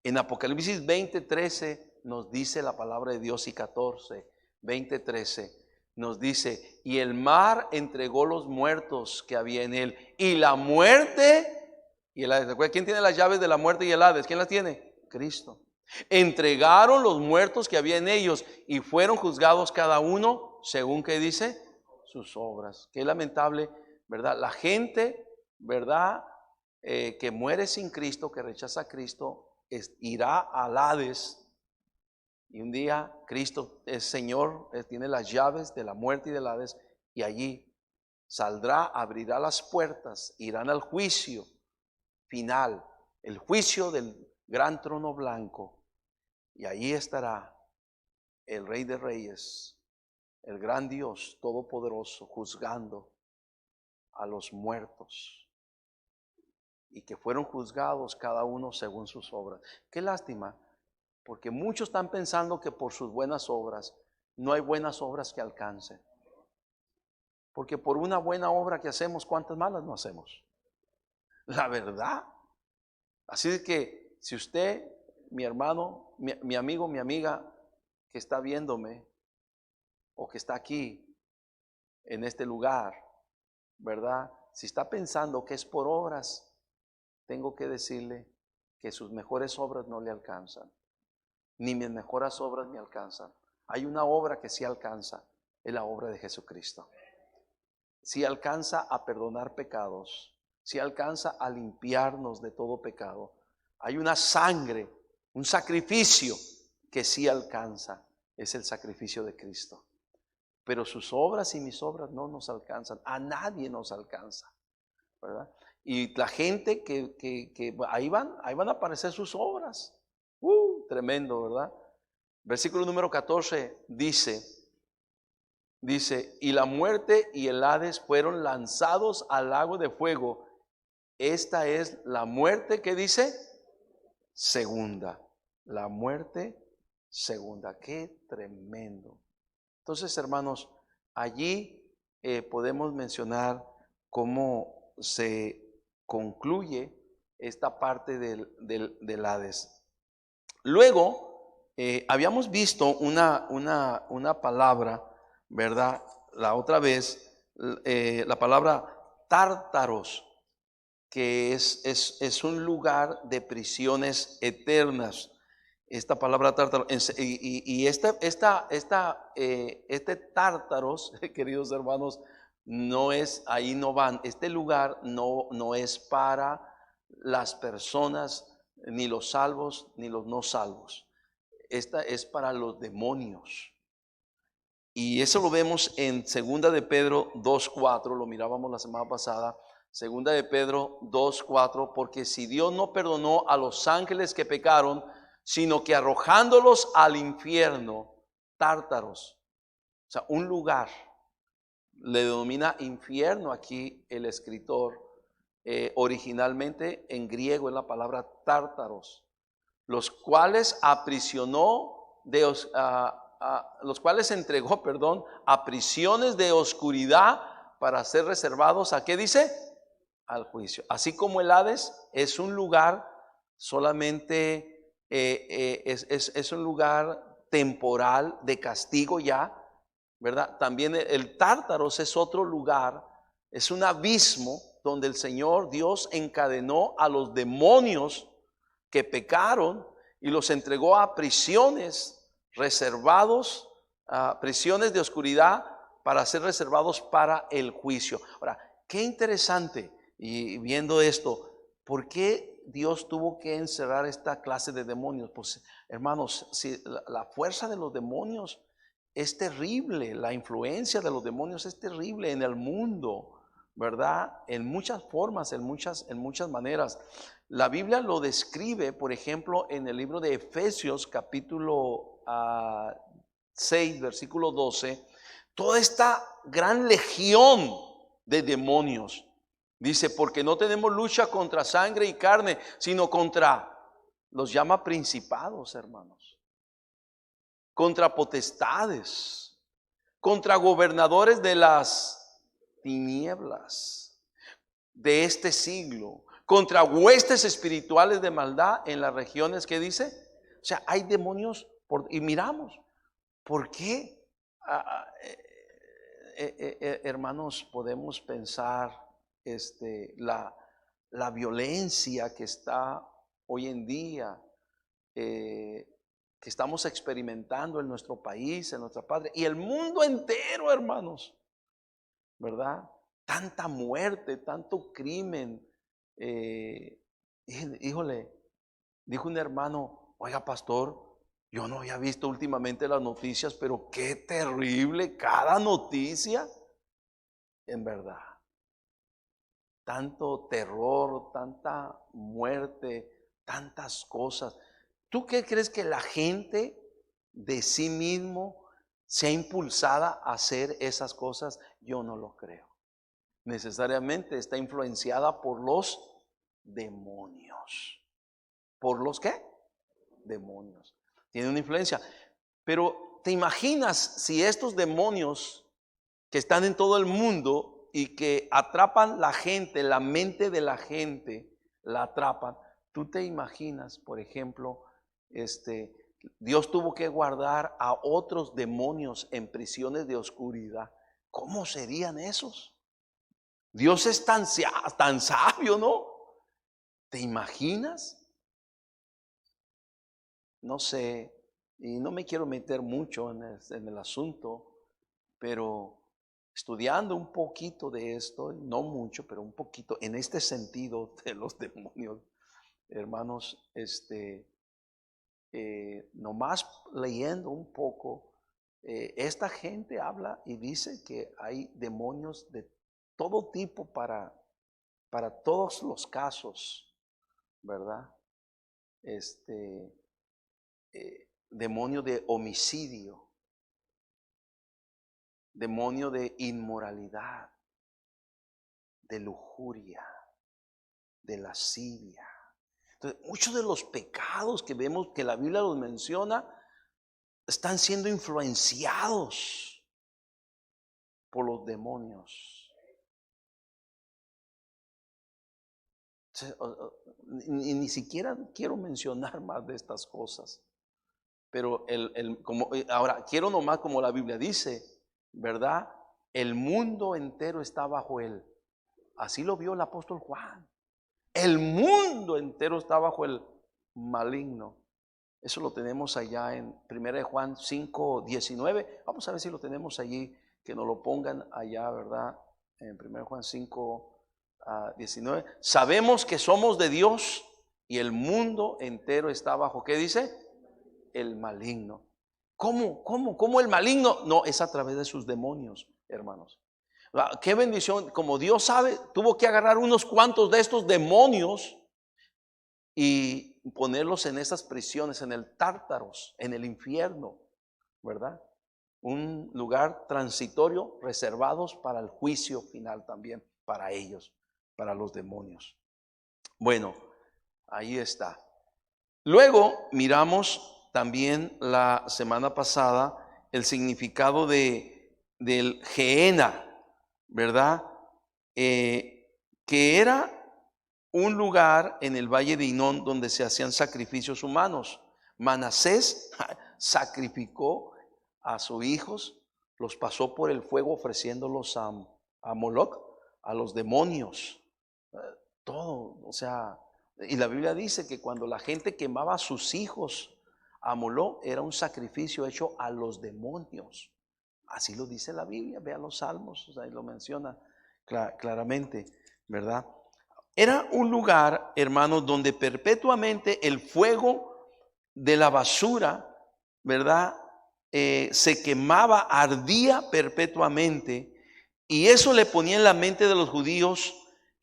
En Apocalipsis 20:13 nos dice la palabra de Dios, y 20:13 nos dice, y el mar entregó los muertos que había en él, y la muerte y el Hades. ¿Quién tiene las llaves de la muerte y el Hades? ¿Quién las tiene? Cristo. Entregaron los muertos que había en ellos y fueron juzgados cada uno según que dice sus obras. Qué lamentable, ¿verdad? La gente, ¿verdad? Que muere sin Cristo, que rechaza a Cristo, irá al Hades. Y un día Cristo es Señor, tiene las llaves de la muerte y del Hades, y allí saldrá, abrirá las puertas, irán al juicio final, el juicio del gran trono blanco, y allí estará el Rey de Reyes, el gran Dios todopoderoso, juzgando a los muertos, y que fueron juzgados cada uno según sus obras. Qué lástima, porque muchos están pensando que por sus buenas obras, no hay buenas obras que alcancen. Porque por una buena obra que hacemos, ¿cuántas malas no hacemos? La verdad. Así de que si usted, mi hermano, mi amigo, mi amiga, que está viéndome, o que está aquí, en este lugar, ¿verdad? Si está pensando que es por obras, tengo que decirle que sus mejores obras no le alcanzan. Ni mis mejores obras me alcanzan. Hay una obra que sí alcanza, es la obra de Jesucristo. Sí alcanza a perdonar pecados, sí alcanza a limpiarnos de todo pecado. Hay una sangre, un sacrificio que sí alcanza, es el sacrificio de Cristo. Pero sus obras y mis obras no nos alcanzan, a nadie nos alcanza, ¿verdad? Y la gente que ahí van a aparecer sus obras. Tremendo, ¿verdad? Versículo número 14 dice, y la muerte y el Hades fueron lanzados al lago de fuego. Esta es la muerte que dice segunda. La muerte segunda. Qué tremendo. Entonces, hermanos, allí podemos mencionar cómo se concluye esta parte del Hades. Luego, habíamos visto una palabra, ¿verdad? La otra vez, la palabra tártaros, que es un lugar de prisiones eternas. Esta palabra tártaro, y este tártaros, queridos hermanos, no es, ahí no van, este lugar no es para las personas, ni los salvos, ni los no salvos. Esta es para los demonios. Y eso lo vemos en 2 de Pedro 2:4, lo mirábamos la semana pasada. 2 de Pedro 2:4, porque si Dios no perdonó a los ángeles que pecaron, sino que arrojándolos al infierno, tártaros, o sea, un lugar, le denomina infierno aquí el escritor, originalmente en griego es la palabra tártaros, los cuales aprisionó, los cuales entregó, a prisiones de oscuridad para ser reservados, ¿a qué dice? Al juicio. Así como el Hades es un lugar solamente, es un lugar temporal de castigo ya, ¿verdad? También el Tártaros es otro lugar, es un abismo donde el Señor Dios encadenó a los demonios que pecaron y los entregó a prisiones reservados, a prisiones de oscuridad para ser reservados para el juicio. Ahora, qué interesante, y viendo esto, ¿por qué Dios tuvo que encerrar esta clase de demonios? Pues, hermanos, si la fuerza de los demonios es terrible, la influencia de los demonios es terrible en el mundo, ¿verdad? En muchas formas, en muchas maneras. La Biblia lo describe, por ejemplo, en el libro de Efesios, capítulo 6, versículo 12, toda esta gran legión de demonios. Dice, porque no tenemos lucha contra sangre y carne, sino contra, los llama principados, hermanos, contra potestades, contra gobernadores de las tinieblas de este siglo, contra huestes espirituales de maldad en las regiones que dice. O sea, hay demonios y miramos, ¿por qué? Hermanos, podemos pensar la violencia que está hoy en día, que estamos experimentando en nuestro país, en nuestra patria y el mundo entero, hermanos, ¿verdad? Tanta muerte, tanto crimen. Híjole, dijo un hermano, oiga, pastor, yo no había visto últimamente las noticias, pero qué terrible cada noticia, en verdad. Tanto terror, tanta muerte, tantas cosas. ¿Tú qué crees que la gente de sí mismo sea impulsada a hacer esas cosas? Yo no lo creo. Necesariamente está influenciada por los demonios. ¿Por los qué? Demonios. Tiene una influencia. Pero ¿te imaginas si estos demonios que están en todo el mundo y que atrapan la gente, la mente de la gente, la atrapan? ¿Tú te imaginas, por ejemplo, Dios tuvo que guardar a otros demonios en prisiones de oscuridad? ¿Cómo serían esos? Dios es tan sabio, ¿no? ¿Te imaginas? No sé, y no me quiero meter mucho en el asunto, pero estudiando un poquito de esto, no mucho, pero un poquito, en este sentido de los demonios, hermanos, nomás leyendo un poco, esta gente habla y dice que hay demonios de todo tipo para todos los casos, ¿verdad? Demonio de homicidio, demonio de inmoralidad, de lujuria, de lascivia. Entonces, muchos de los pecados que vemos que la Biblia los menciona están siendo influenciados por los demonios. Ni siquiera quiero mencionar más de estas cosas, pero ahora quiero nomás, como la Biblia dice, ¿verdad? El mundo entero está bajo él. Así lo vio el apóstol Juan. El mundo entero está bajo el maligno. Eso lo tenemos allá en 1 Juan 5:19. Vamos a ver si lo tenemos allí, que nos lo pongan allá, ¿verdad? En 1 Juan 5:19. Sabemos que somos de Dios y el mundo entero está bajo, ¿qué dice? El maligno. ¿Cómo el maligno? No, es a través de sus demonios, hermanos. Qué bendición, como Dios sabe, tuvo que agarrar unos cuantos de estos demonios y ponerlos en esas prisiones, en el Tártaros, en el infierno, ¿verdad? Un lugar transitorio, reservados para el juicio final también, para ellos, para los demonios. Bueno, ahí está. Luego miramos también la semana pasada el significado del Gehenna, ¿verdad? Que era un lugar en el valle de Hinón donde se hacían sacrificios humanos. Manasés sacrificó a sus hijos, los pasó por el fuego ofreciéndolos a Moloch, a los demonios, todo, o sea, y la Biblia dice que cuando la gente quemaba a sus hijos a Moloch era un sacrificio hecho a los demonios. Así lo dice la Biblia, vea los salmos, o sea, y lo menciona claramente, ¿verdad? Era un lugar, hermanos, donde perpetuamente el fuego de la basura, ¿verdad? Se quemaba, ardía perpetuamente, y eso le ponía en la mente de los judíos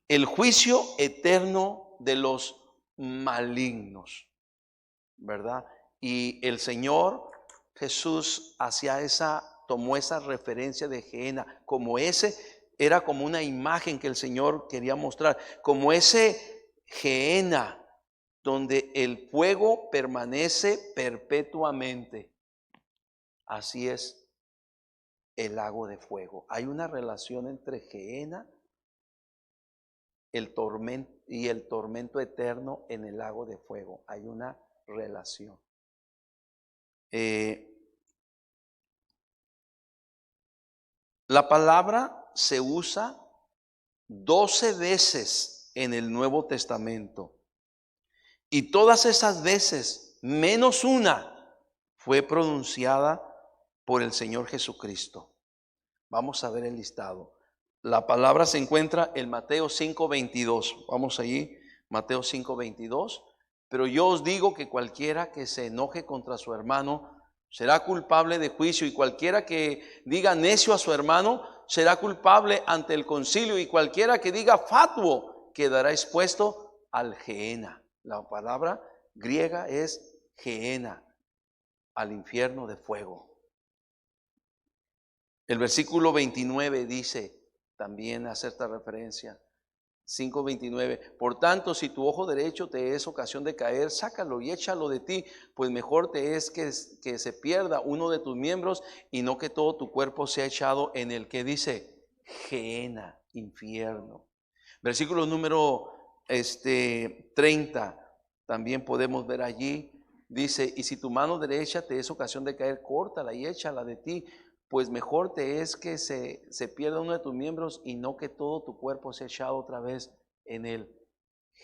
el juicio eterno de los malignos, ¿verdad? Y el Señor Jesús tomó esa referencia de Gehenna, como era como una imagen que el Señor quería mostrar, como ese Gehenna donde el fuego permanece perpetuamente. Así es el lago de fuego. Hay una relación entre Gehenna y el tormento eterno en el lago de fuego. Hay una relación. La palabra se usa 12 veces en el Nuevo Testamento. Y todas esas veces, menos una, fue pronunciada por el Señor Jesucristo. Vamos a ver el listado. La palabra se encuentra en Mateo 5:22. Vamos allí, Mateo 5:22. Pero yo os digo que cualquiera que se enoje contra su hermano será culpable de juicio, y cualquiera que diga necio a su hermano será culpable ante el concilio, y cualquiera que diga fatuo quedará expuesto al Gehenna. La palabra griega es Gehenna, al infierno de fuego. El versículo 29 dice, también hace esta referencia, 5:29, por tanto, si tu ojo derecho te es ocasión de caer, sácalo y échalo de ti, pues mejor te es que se pierda uno de tus miembros y no que todo tu cuerpo sea echado en el que dice Gehenna, infierno. Versículo número 30, también podemos ver allí, dice, y si tu mano derecha te es ocasión de caer, córtala y échala de ti, pues mejor te es que se pierda uno de tus miembros y no que todo tu cuerpo sea echado otra vez en el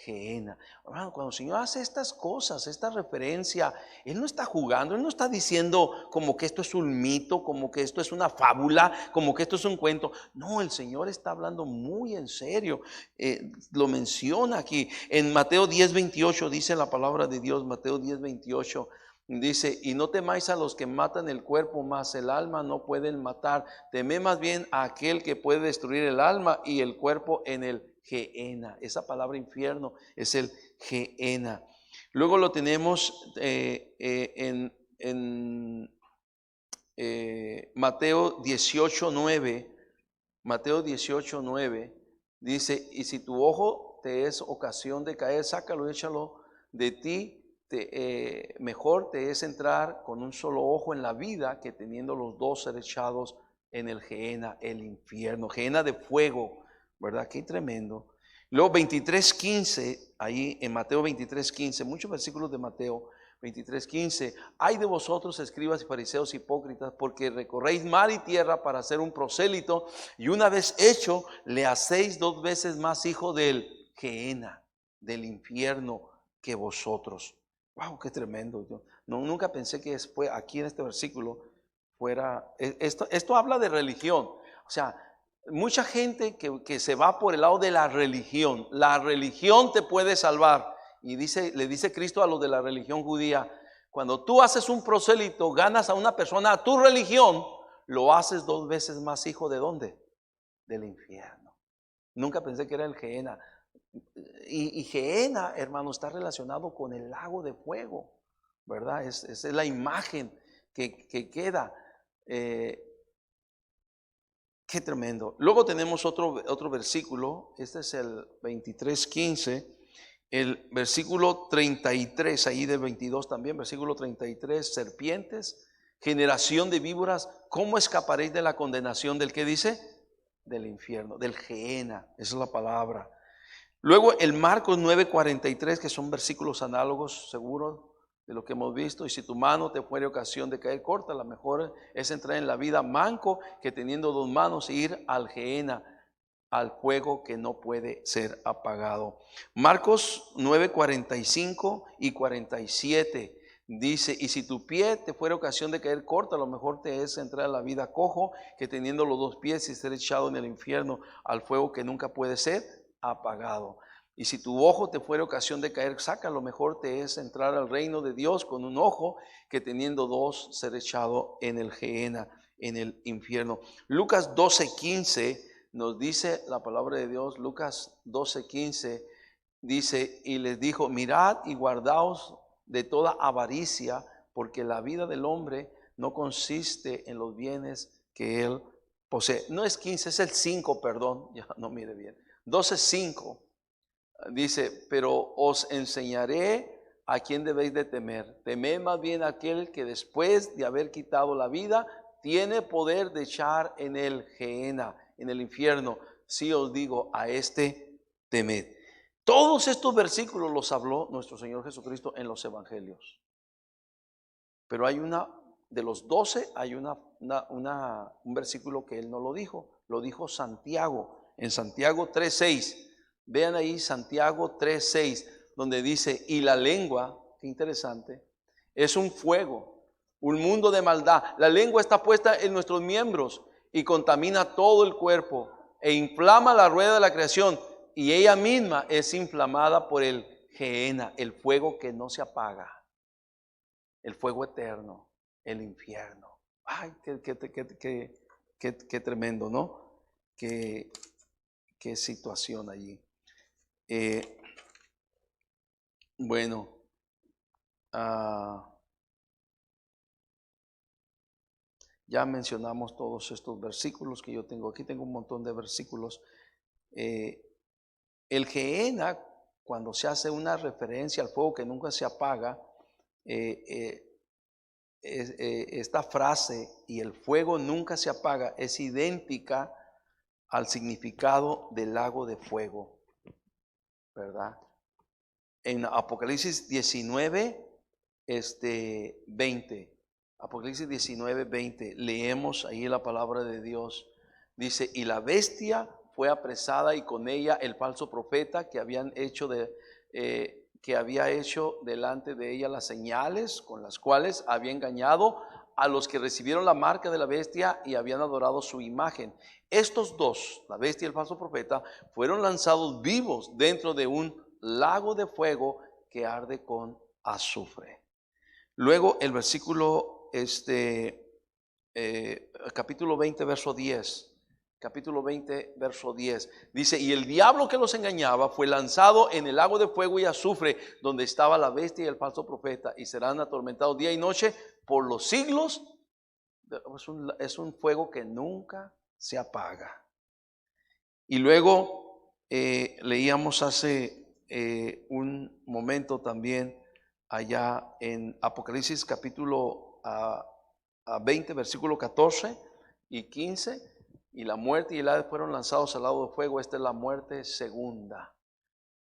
Gehenna. Hermano, cuando el Señor hace estas cosas, esta referencia, Él no está jugando, Él no está diciendo como que esto es un mito, como que esto es una fábula, como que esto es un cuento. No, el Señor está hablando muy en serio. Lo menciona aquí. En Mateo 10:28 dice la palabra de Dios, Mateo 10:28. Dice, y no temáis a los que matan el cuerpo, mas el alma no pueden matar. Temed más bien a aquel que puede destruir el alma y el cuerpo en el Gehenna. Esa palabra infierno es el Gehenna. Luego lo tenemos en Mateo 18:9. Mateo 18:9 dice, y si tu ojo te es ocasión de caer, sácalo y échalo de ti. Mejor te es entrar con un solo ojo en la vida que teniendo los dos ser echados en el Gehenna, el infierno, Gehenna de fuego, ¿verdad? Qué tremendo. Luego 23:15, ahí en Mateo 23:15, muchos versículos de Mateo 23:15, ay de vosotros, escribas y fariseos hipócritas, porque recorréis mar y tierra para hacer un prosélito, y una vez hecho, le hacéis 2 veces más hijo del Gehenna, del infierno, que vosotros. Wow, qué tremendo. Yo nunca pensé que después aquí en este versículo fuera, esto habla de religión. O sea, mucha gente que se va por el lado de la religión te puede salvar. Y le dice Cristo a los de la religión judía, cuando tú haces un prosélito, ganas a una persona a tu religión, lo haces 2 veces más hijo de ¿dónde? Del infierno. Nunca pensé que era el Gehenna. Y Gehenna, hermano, está relacionado con el lago de fuego, ¿verdad? Esa es la imagen que queda. Qué tremendo. Luego tenemos otro versículo, este es el 23:15, el versículo 33, ahí del 22 también, versículo 33, serpientes, generación de víboras, ¿cómo escaparéis de la condenación del que dice? Del infierno, del Gehenna, esa es la palabra. Luego el Marcos 9:43, que son versículos análogos, seguros de lo que hemos visto. Y si tu mano te fuere ocasión de caer, corta. La mejor es entrar en la vida manco que teniendo 2 manos ir al Gehenna, al fuego que no puede ser apagado. Marcos 9:45 y 47 dice, y si tu pie te fuera ocasión de caer, corta. Lo mejor te es entrar en la vida cojo que teniendo los 2 pies y ser echado en el infierno, al fuego que nunca puede ser apagado. Y si tu ojo te fuera ocasión de caer, saca. Lo mejor te es entrar al reino de Dios con un ojo que teniendo 2 ser echado en el Gehenna, en el infierno. Lucas 12:15 nos dice la palabra de Dios. Lucas 12:15 dice, y les dijo, mirad y guardaos de toda avaricia, porque la vida del hombre no consiste en los bienes que él posee. No es 15, es el 5, perdón, ya no mire bien. 12:5 dice, pero os enseñaré a quién debéis de temer. Temed más bien a aquel que después de haber quitado la vida, tiene poder de echar en el Gehenna, en el infierno. Si os digo, a este temed. Todos estos versículos los habló nuestro Señor Jesucristo en los evangelios. Pero hay de los 12, hay un versículo que él no lo dijo Santiago, en Santiago 3:6. Vean ahí Santiago 3:6, donde dice, y la lengua, qué interesante, es un fuego un mundo de maldad. La lengua está puesta en nuestros miembros y contamina todo el cuerpo e inflama la rueda de la creación, y ella misma es inflamada por el Gehenna, el fuego que no se apaga, el fuego eterno, el infierno. Ay, qué tremendo, ¿no? Qué situación allí. Bueno, ya mencionamos todos estos versículos que yo tengo. Aquí tengo un montón de versículos. El Gehenna, cuando se hace una referencia al fuego que nunca se apaga, esta frase, y el fuego nunca se apaga, es idéntica al significado del lago de fuego, ¿verdad? En Apocalipsis 19, 20. Apocalipsis 19, 20. Leemos ahí la palabra de Dios. Dice, y la bestia fue apresada y con ella el falso profeta que había hecho delante de ella las señales con las cuales había engañado a los que recibieron la marca de la bestia y habían adorado su imagen. Estos dos, la bestia y el falso profeta, fueron lanzados vivos dentro de un lago de fuego que arde con azufre. Luego el versículo, capítulo 20, verso 10. Capítulo 20, verso 10. Dice, y el diablo que los engañaba fue lanzado en el lago de fuego y azufre, donde estaba la bestia y el falso profeta, y serán atormentados día y noche por los siglos. Es un fuego que nunca se apaga. Y luego leíamos hace un momento también allá en Apocalipsis capítulo 20, versículo 14 y 15, y la muerte y el Hades fueron lanzados al lago de fuego. Esta es la muerte segunda.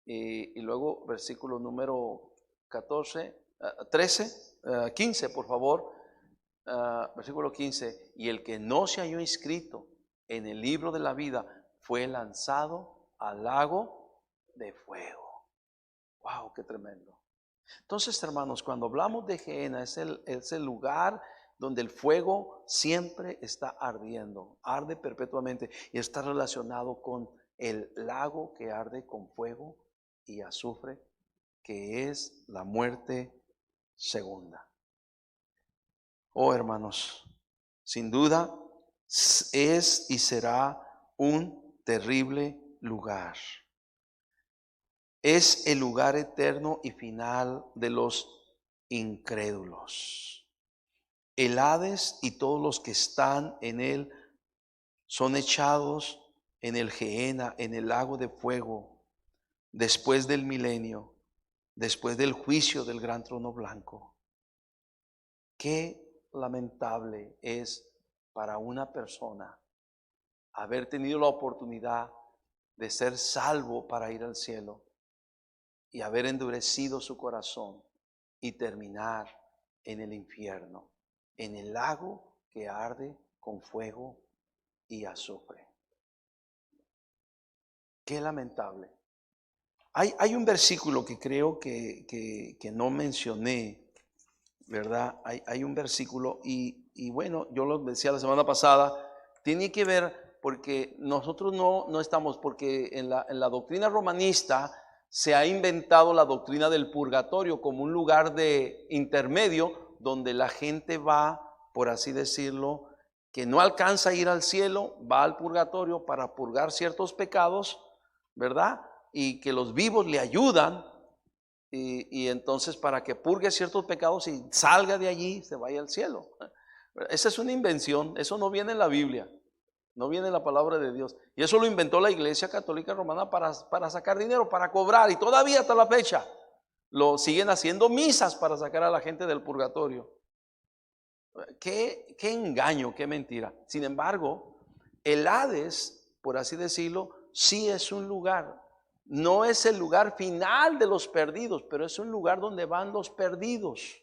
Y luego versículo número 15, por favor. Versículo 15, y el que no se halló inscrito en el libro de la vida fue lanzado al lago de fuego. Wow, qué tremendo. Entonces, hermanos, cuando hablamos de Gehenna, es el lugar donde el fuego siempre está ardiendo, arde perpetuamente, y está relacionado con el lago que arde con fuego y azufre, que es la muerte segunda. Oh, hermanos, sin duda es y será un terrible lugar. Es el lugar eterno y final de los incrédulos. El Hades y todos los que están en él son echados en el Gehenna, en el lago de fuego, después del milenio, después del juicio del gran trono blanco. Qué lamentable es para una persona haber tenido la oportunidad de ser salvo para ir al cielo y haber endurecido su corazón y terminar en el infierno, en el lago que arde con fuego y azufre. Qué lamentable. Hay un versículo que creo que no mencioné, ¿verdad? Hay un versículo y bueno, yo lo decía la semana pasada, tiene que ver porque nosotros no estamos, porque en la doctrina romanista se ha inventado la doctrina del purgatorio como un lugar de intermedio donde la gente va, por así decirlo, que no alcanza a ir al cielo, va al purgatorio para purgar ciertos pecados, ¿verdad? Y que los vivos le ayudan. Y entonces para que purgue ciertos pecados y salga de allí, se vaya al cielo. Esa es una invención, eso no viene en la Biblia, no viene en la palabra de Dios. Y eso lo inventó la Iglesia Católica Romana para sacar dinero, para cobrar. Y todavía hasta la fecha lo siguen haciendo misas para sacar a la gente del purgatorio. Qué engaño, qué mentira. Sin embargo, el Hades, por así decirlo, sí es un lugar. No es el lugar final de los perdidos, pero es un lugar donde van los perdidos,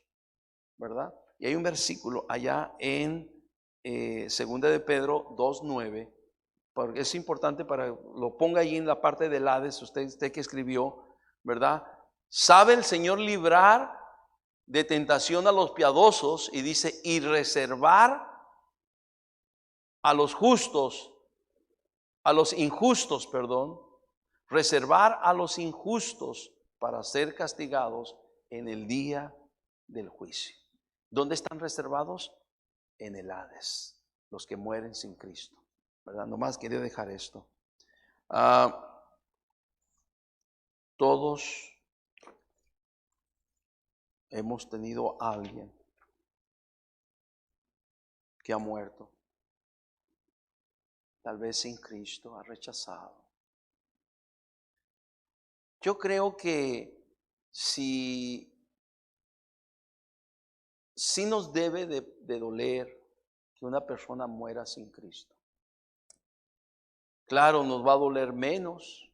¿verdad? Y hay un versículo allá en Segunda de Pedro 2:9, porque es importante para lo ponga allí en la parte del Hades, usted que escribió, ¿verdad? ¿Sabe el Señor librar de tentación a los piadosos, y dice, y reservar a los justos, a los injustos, perdón, reservar a los injustos para ser castigados en el día del juicio. ¿Dónde están reservados? En el Hades, los que mueren sin Cristo, ¿verdad? Nomás quería dejar esto. Todos hemos tenido a alguien que ha muerto, tal vez sin Cristo, ha rechazado. Yo creo que si nos debe de doler que una persona muera sin Cristo. Claro, nos va a doler menos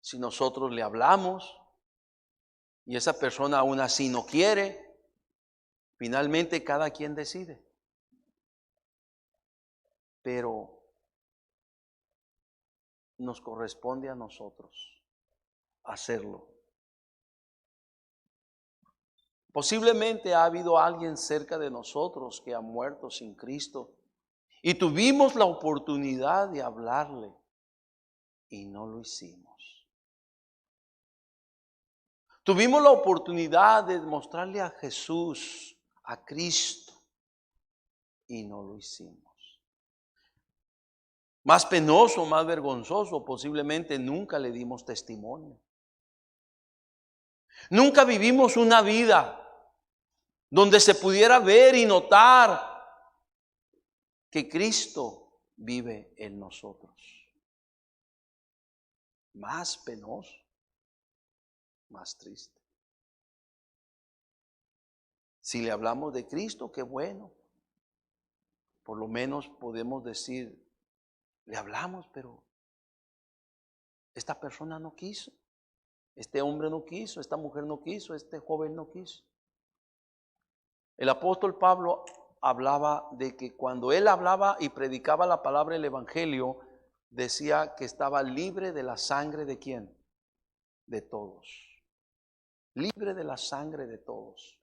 si nosotros le hablamos y esa persona aún así no quiere. Finalmente cada quien decide. Pero nos corresponde a nosotros hacerlo. Posiblemente ha habido alguien cerca de nosotros que ha muerto sin Cristo y tuvimos la oportunidad de hablarle y no lo hicimos. Tuvimos la oportunidad de mostrarle a Jesús, a Cristo, y no lo hicimos. Más penoso, más vergonzoso, posiblemente nunca le dimos testimonio. Nunca vivimos una vida donde se pudiera ver y notar que Cristo vive en nosotros. Más penoso, más triste. Si le hablamos de Cristo, qué bueno. Por lo menos podemos decir, le hablamos, pero esta persona no quiso. Este hombre no quiso, esta mujer no quiso, este joven no quiso. El apóstol Pablo hablaba de que cuando él hablaba y predicaba la palabra del evangelio, decía que estaba libre de la sangre de ¿quién? De todos. Libre de la sangre de todos.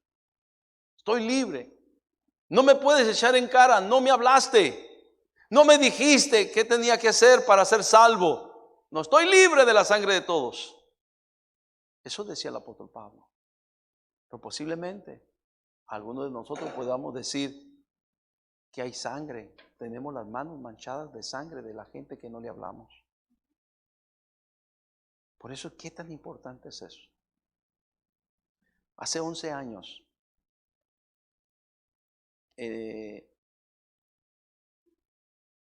Estoy libre. No me puedes echar en cara, no me hablaste. No me dijiste qué tenía que hacer para ser salvo. No, estoy libre de la sangre de todos. Eso decía el apóstol Pablo. Pero posiblemente algunos de nosotros podamos decir que hay sangre. Tenemos las manos manchadas de sangre de la gente que no le hablamos. Por eso, ¿qué tan importante es eso? Hace 11 años,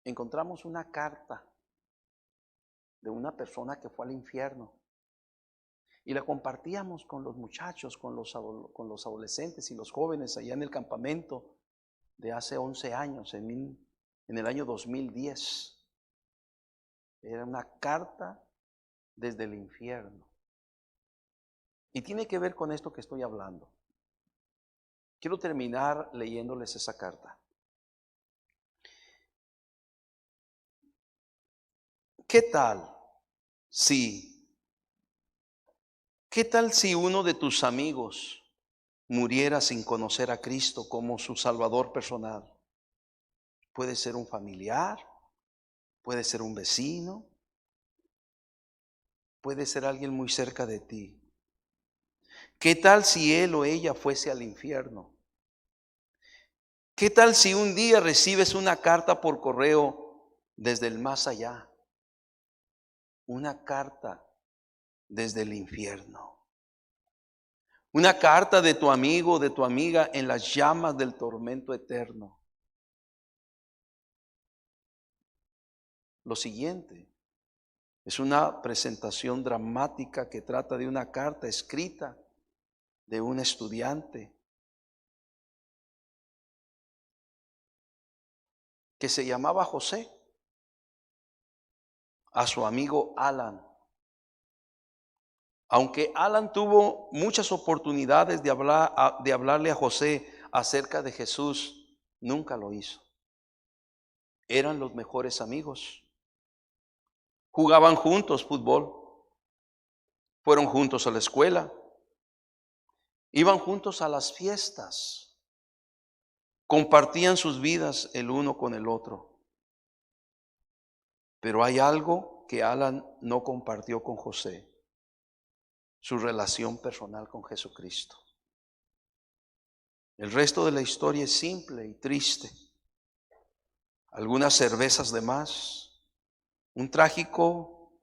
encontramos una carta de una persona que fue al infierno y la compartíamos con los muchachos, con los adolescentes y los jóvenes allá en el campamento de hace 11 años, en el año 2010. Era una carta desde el infierno. Y tiene que ver con esto que estoy hablando. Quiero terminar leyéndoles esa carta. ¿Qué tal si uno de tus amigos muriera sin conocer a Cristo como su Salvador personal? Puede ser un familiar, puede ser un vecino, puede ser alguien muy cerca de ti. ¿Qué tal si él o ella fuese al infierno? ¿Qué tal si un día recibes una carta por correo desde el más allá? Una carta desde el infierno. Una carta de tu amigo o de tu amiga en las llamas del tormento eterno. Lo siguiente es una presentación dramática que trata de una carta escrita de un estudiante que se llamaba José, a su amigo Alan. Aunque Alan tuvo muchas oportunidades de hablarle a José acerca de Jesús, nunca lo hizo. Eran los mejores amigos. Jugaban juntos fútbol. Fueron juntos a la escuela. Iban juntos a las fiestas. Compartían sus vidas el uno con el otro. Pero hay algo que Alan no compartió con José: su relación personal con Jesucristo. El resto de la historia es simple y triste. Algunas cervezas de más, un trágico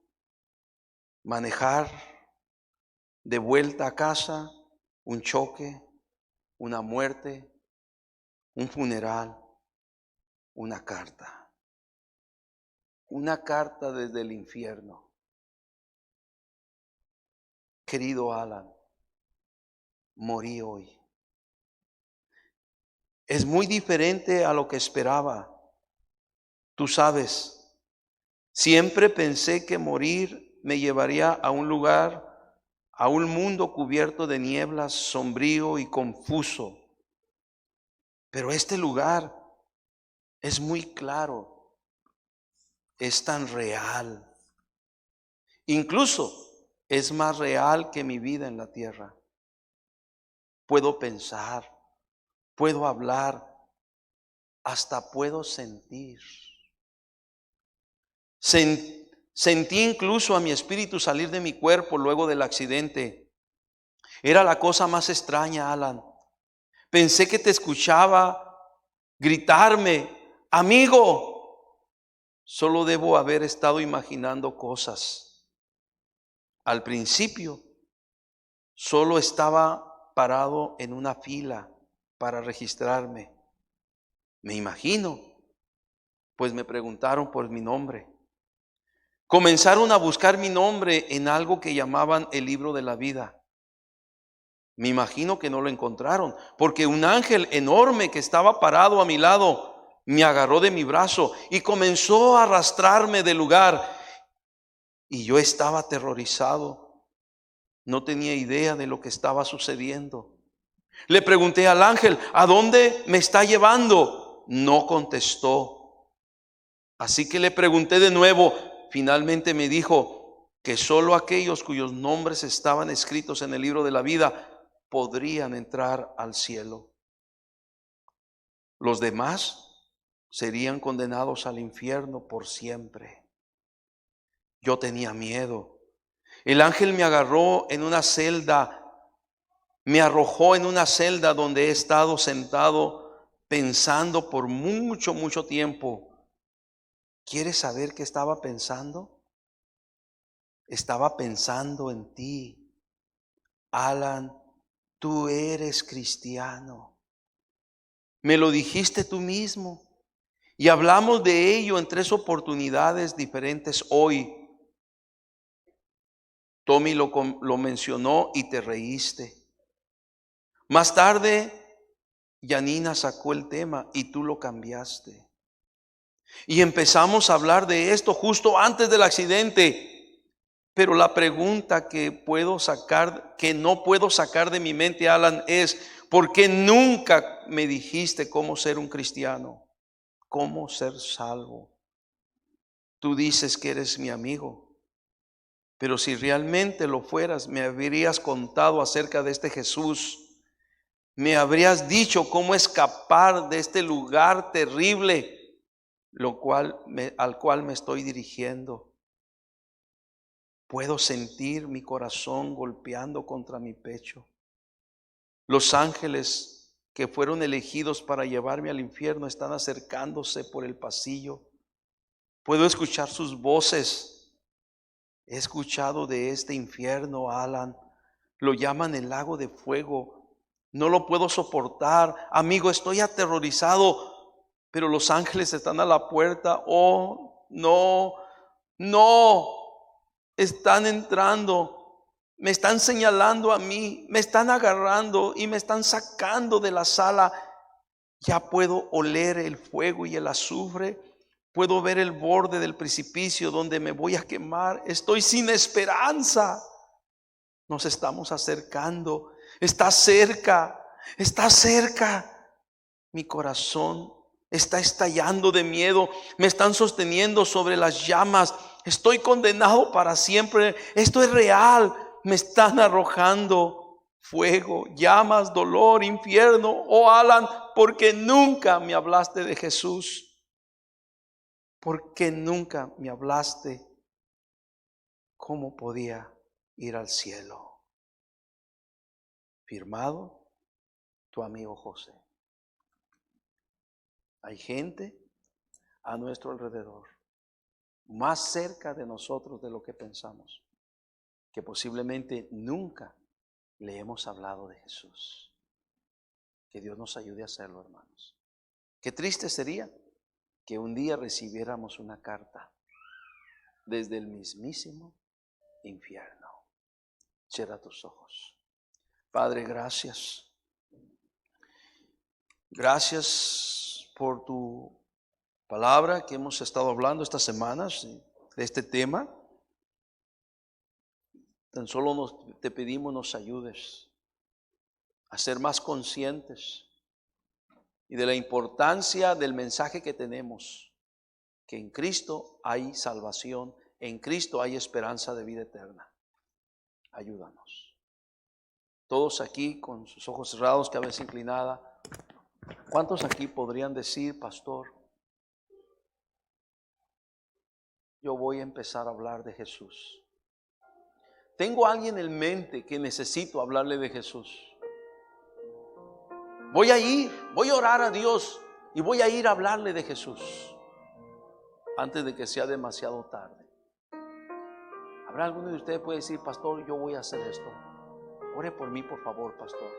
manejar de vuelta a casa, un choque, una muerte, un funeral, una carta. Una carta desde el infierno. Querido Alan, morí hoy. Es muy diferente a lo que esperaba. Tú sabes, siempre pensé que morir me llevaría a un lugar, a un mundo cubierto de nieblas, sombrío y confuso. Pero este lugar es muy claro, es tan real. Incluso es más real que mi vida en la tierra. Puedo pensar, puedo hablar, hasta puedo sentir. Sentí incluso a mi espíritu salir de mi cuerpo luego del accidente. Era la cosa más extraña, Alan. Pensé que te escuchaba gritarme: amigo. Solo debo haber estado imaginando cosas. Al principio, solo estaba parado en una fila para registrarme. Me imagino, pues me preguntaron por mi nombre. Comenzaron a buscar mi nombre en algo que llamaban el libro de la vida. Me imagino que no lo encontraron, porque un ángel enorme que estaba parado a mi lado me agarró de mi brazo y comenzó a arrastrarme del lugar. Y yo estaba aterrorizado. No tenía idea de lo que estaba sucediendo. Le pregunté al ángel: ¿a dónde me está llevando? No contestó. Así que le pregunté de nuevo. Finalmente me dijo que solo aquellos cuyos nombres estaban escritos en el libro de la vida podrían entrar al cielo. Los demás serían condenados al infierno por siempre. Yo tenía miedo. El ángel me agarró en una celda, me arrojó en una celda donde he estado sentado pensando por mucho tiempo. ¿Quieres saber qué estaba pensando? Estaba pensando en ti. Alan, tú eres cristiano. Me lo dijiste tú mismo. Y hablamos de ello en 3 oportunidades diferentes hoy. Tommy lo mencionó y te reíste. Más tarde, Yanina sacó el tema y tú lo cambiaste. Y empezamos a hablar de esto justo antes del accidente. Pero la pregunta que no puedo sacar de mi mente, Alan, es: ¿por qué nunca me dijiste cómo ser un cristiano? ¿Cómo ser salvo? Tú dices que eres mi amigo, pero si realmente lo fueras, me habrías contado acerca de este Jesús. Me habrías dicho cómo escapar de este lugar terrible al cual me estoy dirigiendo. Puedo sentir mi corazón golpeando contra mi pecho. Los ángeles que fueron elegidos para llevarme al infierno están acercándose por el pasillo. Puedo escuchar sus voces. He escuchado de este infierno, Alan. Lo llaman el lago de fuego. No lo puedo soportar. Amigo, estoy aterrorizado. Pero los ángeles están a la puerta. Oh, no. Están entrando. Me están señalando a mí. Me están agarrando y me están sacando de la sala. Ya puedo oler el fuego y el azufre. Puedo ver el borde del precipicio donde me voy a quemar. Estoy sin esperanza. Nos estamos acercando. Está cerca. Mi corazón está estallando de miedo. Me están sosteniendo sobre las llamas. Estoy condenado para siempre. Esto es real. Me están arrojando fuego, llamas, dolor, infierno. Oh Alan, porque nunca me hablaste de Jesús. Porque nunca me hablaste cómo podía ir al cielo. Firmado, tu amigo José. Hay gente a nuestro alrededor, más cerca de nosotros de lo que pensamos, que posiblemente nunca le hemos hablado de Jesús. Que Dios nos ayude a hacerlo, hermanos. Qué triste sería que un día recibiéramos una carta desde el mismísimo infierno. Cierra tus ojos. Padre, gracias. Gracias por tu palabra que hemos estado hablando estas semanas de este tema. Tan solo te pedimos nos ayudes a ser más conscientes y de la importancia del mensaje que tenemos, que en Cristo hay salvación, en Cristo hay esperanza de vida eterna. Ayúdanos. Todos aquí con sus ojos cerrados, cabeza inclinada. ¿Cuántos aquí podrían decir, pastor, yo voy a empezar a hablar de Jesús? Tengo a alguien en mente que necesito hablarle de Jesús. Voy a orar a Dios y voy a ir a hablarle de Jesús antes de que sea demasiado tarde. ¿Habrá alguno de ustedes que puede decir, pastor, yo voy a hacer esto? Ore por mí, por favor, pastor.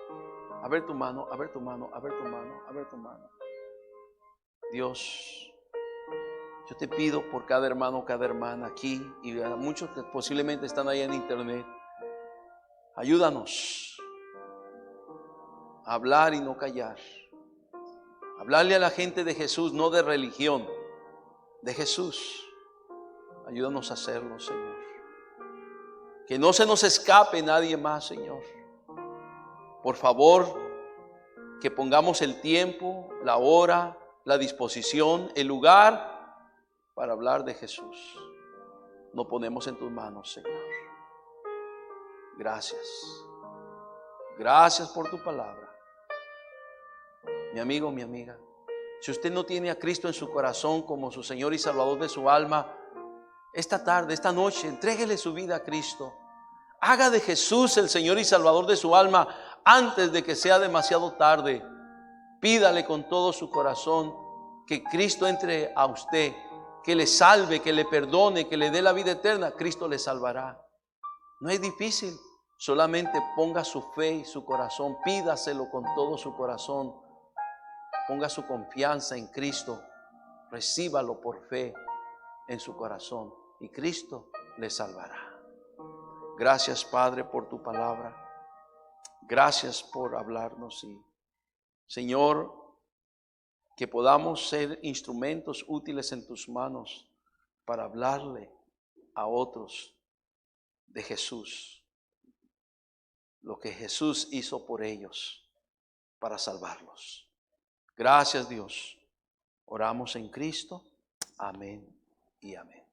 A ver tu mano, a ver tu mano, a ver tu mano, a ver tu mano. Dios, yo te pido por cada hermano, cada hermana aquí y a muchos que posiblemente están ahí en internet. Ayúdanos a hablar y no callar. Hablarle a la gente de Jesús, no de religión, de Jesús. Ayúdanos a hacerlo, Señor. Que no se nos escape nadie más, Señor. Por favor, que pongamos el tiempo, la hora, la disposición, el lugar para hablar de Jesús. Nos ponemos en tus manos, Señor. Gracias. Gracias por tu palabra. Mi amigo, mi amiga, si usted no tiene a Cristo en su corazón como su Señor y Salvador de su alma, esta tarde, esta noche, entréguele su vida a Cristo. Haga de Jesús el Señor y Salvador de su alma antes de que sea demasiado tarde. Pídale con todo su corazón que Cristo entre a usted, que le salve, que le perdone, que le dé la vida eterna. Cristo le salvará. No es difícil, solamente ponga su fe y su corazón, pídaselo con todo su corazón. Ponga su confianza en Cristo, recíbalo por fe en su corazón y Cristo le salvará. Gracias, Padre, por tu palabra. Gracias por hablarnos y, Señor, que podamos ser instrumentos útiles en tus manos para hablarle a otros de Jesús, lo que Jesús hizo por ellos para salvarlos. Gracias, Dios. Oramos en Cristo. Amén y amén.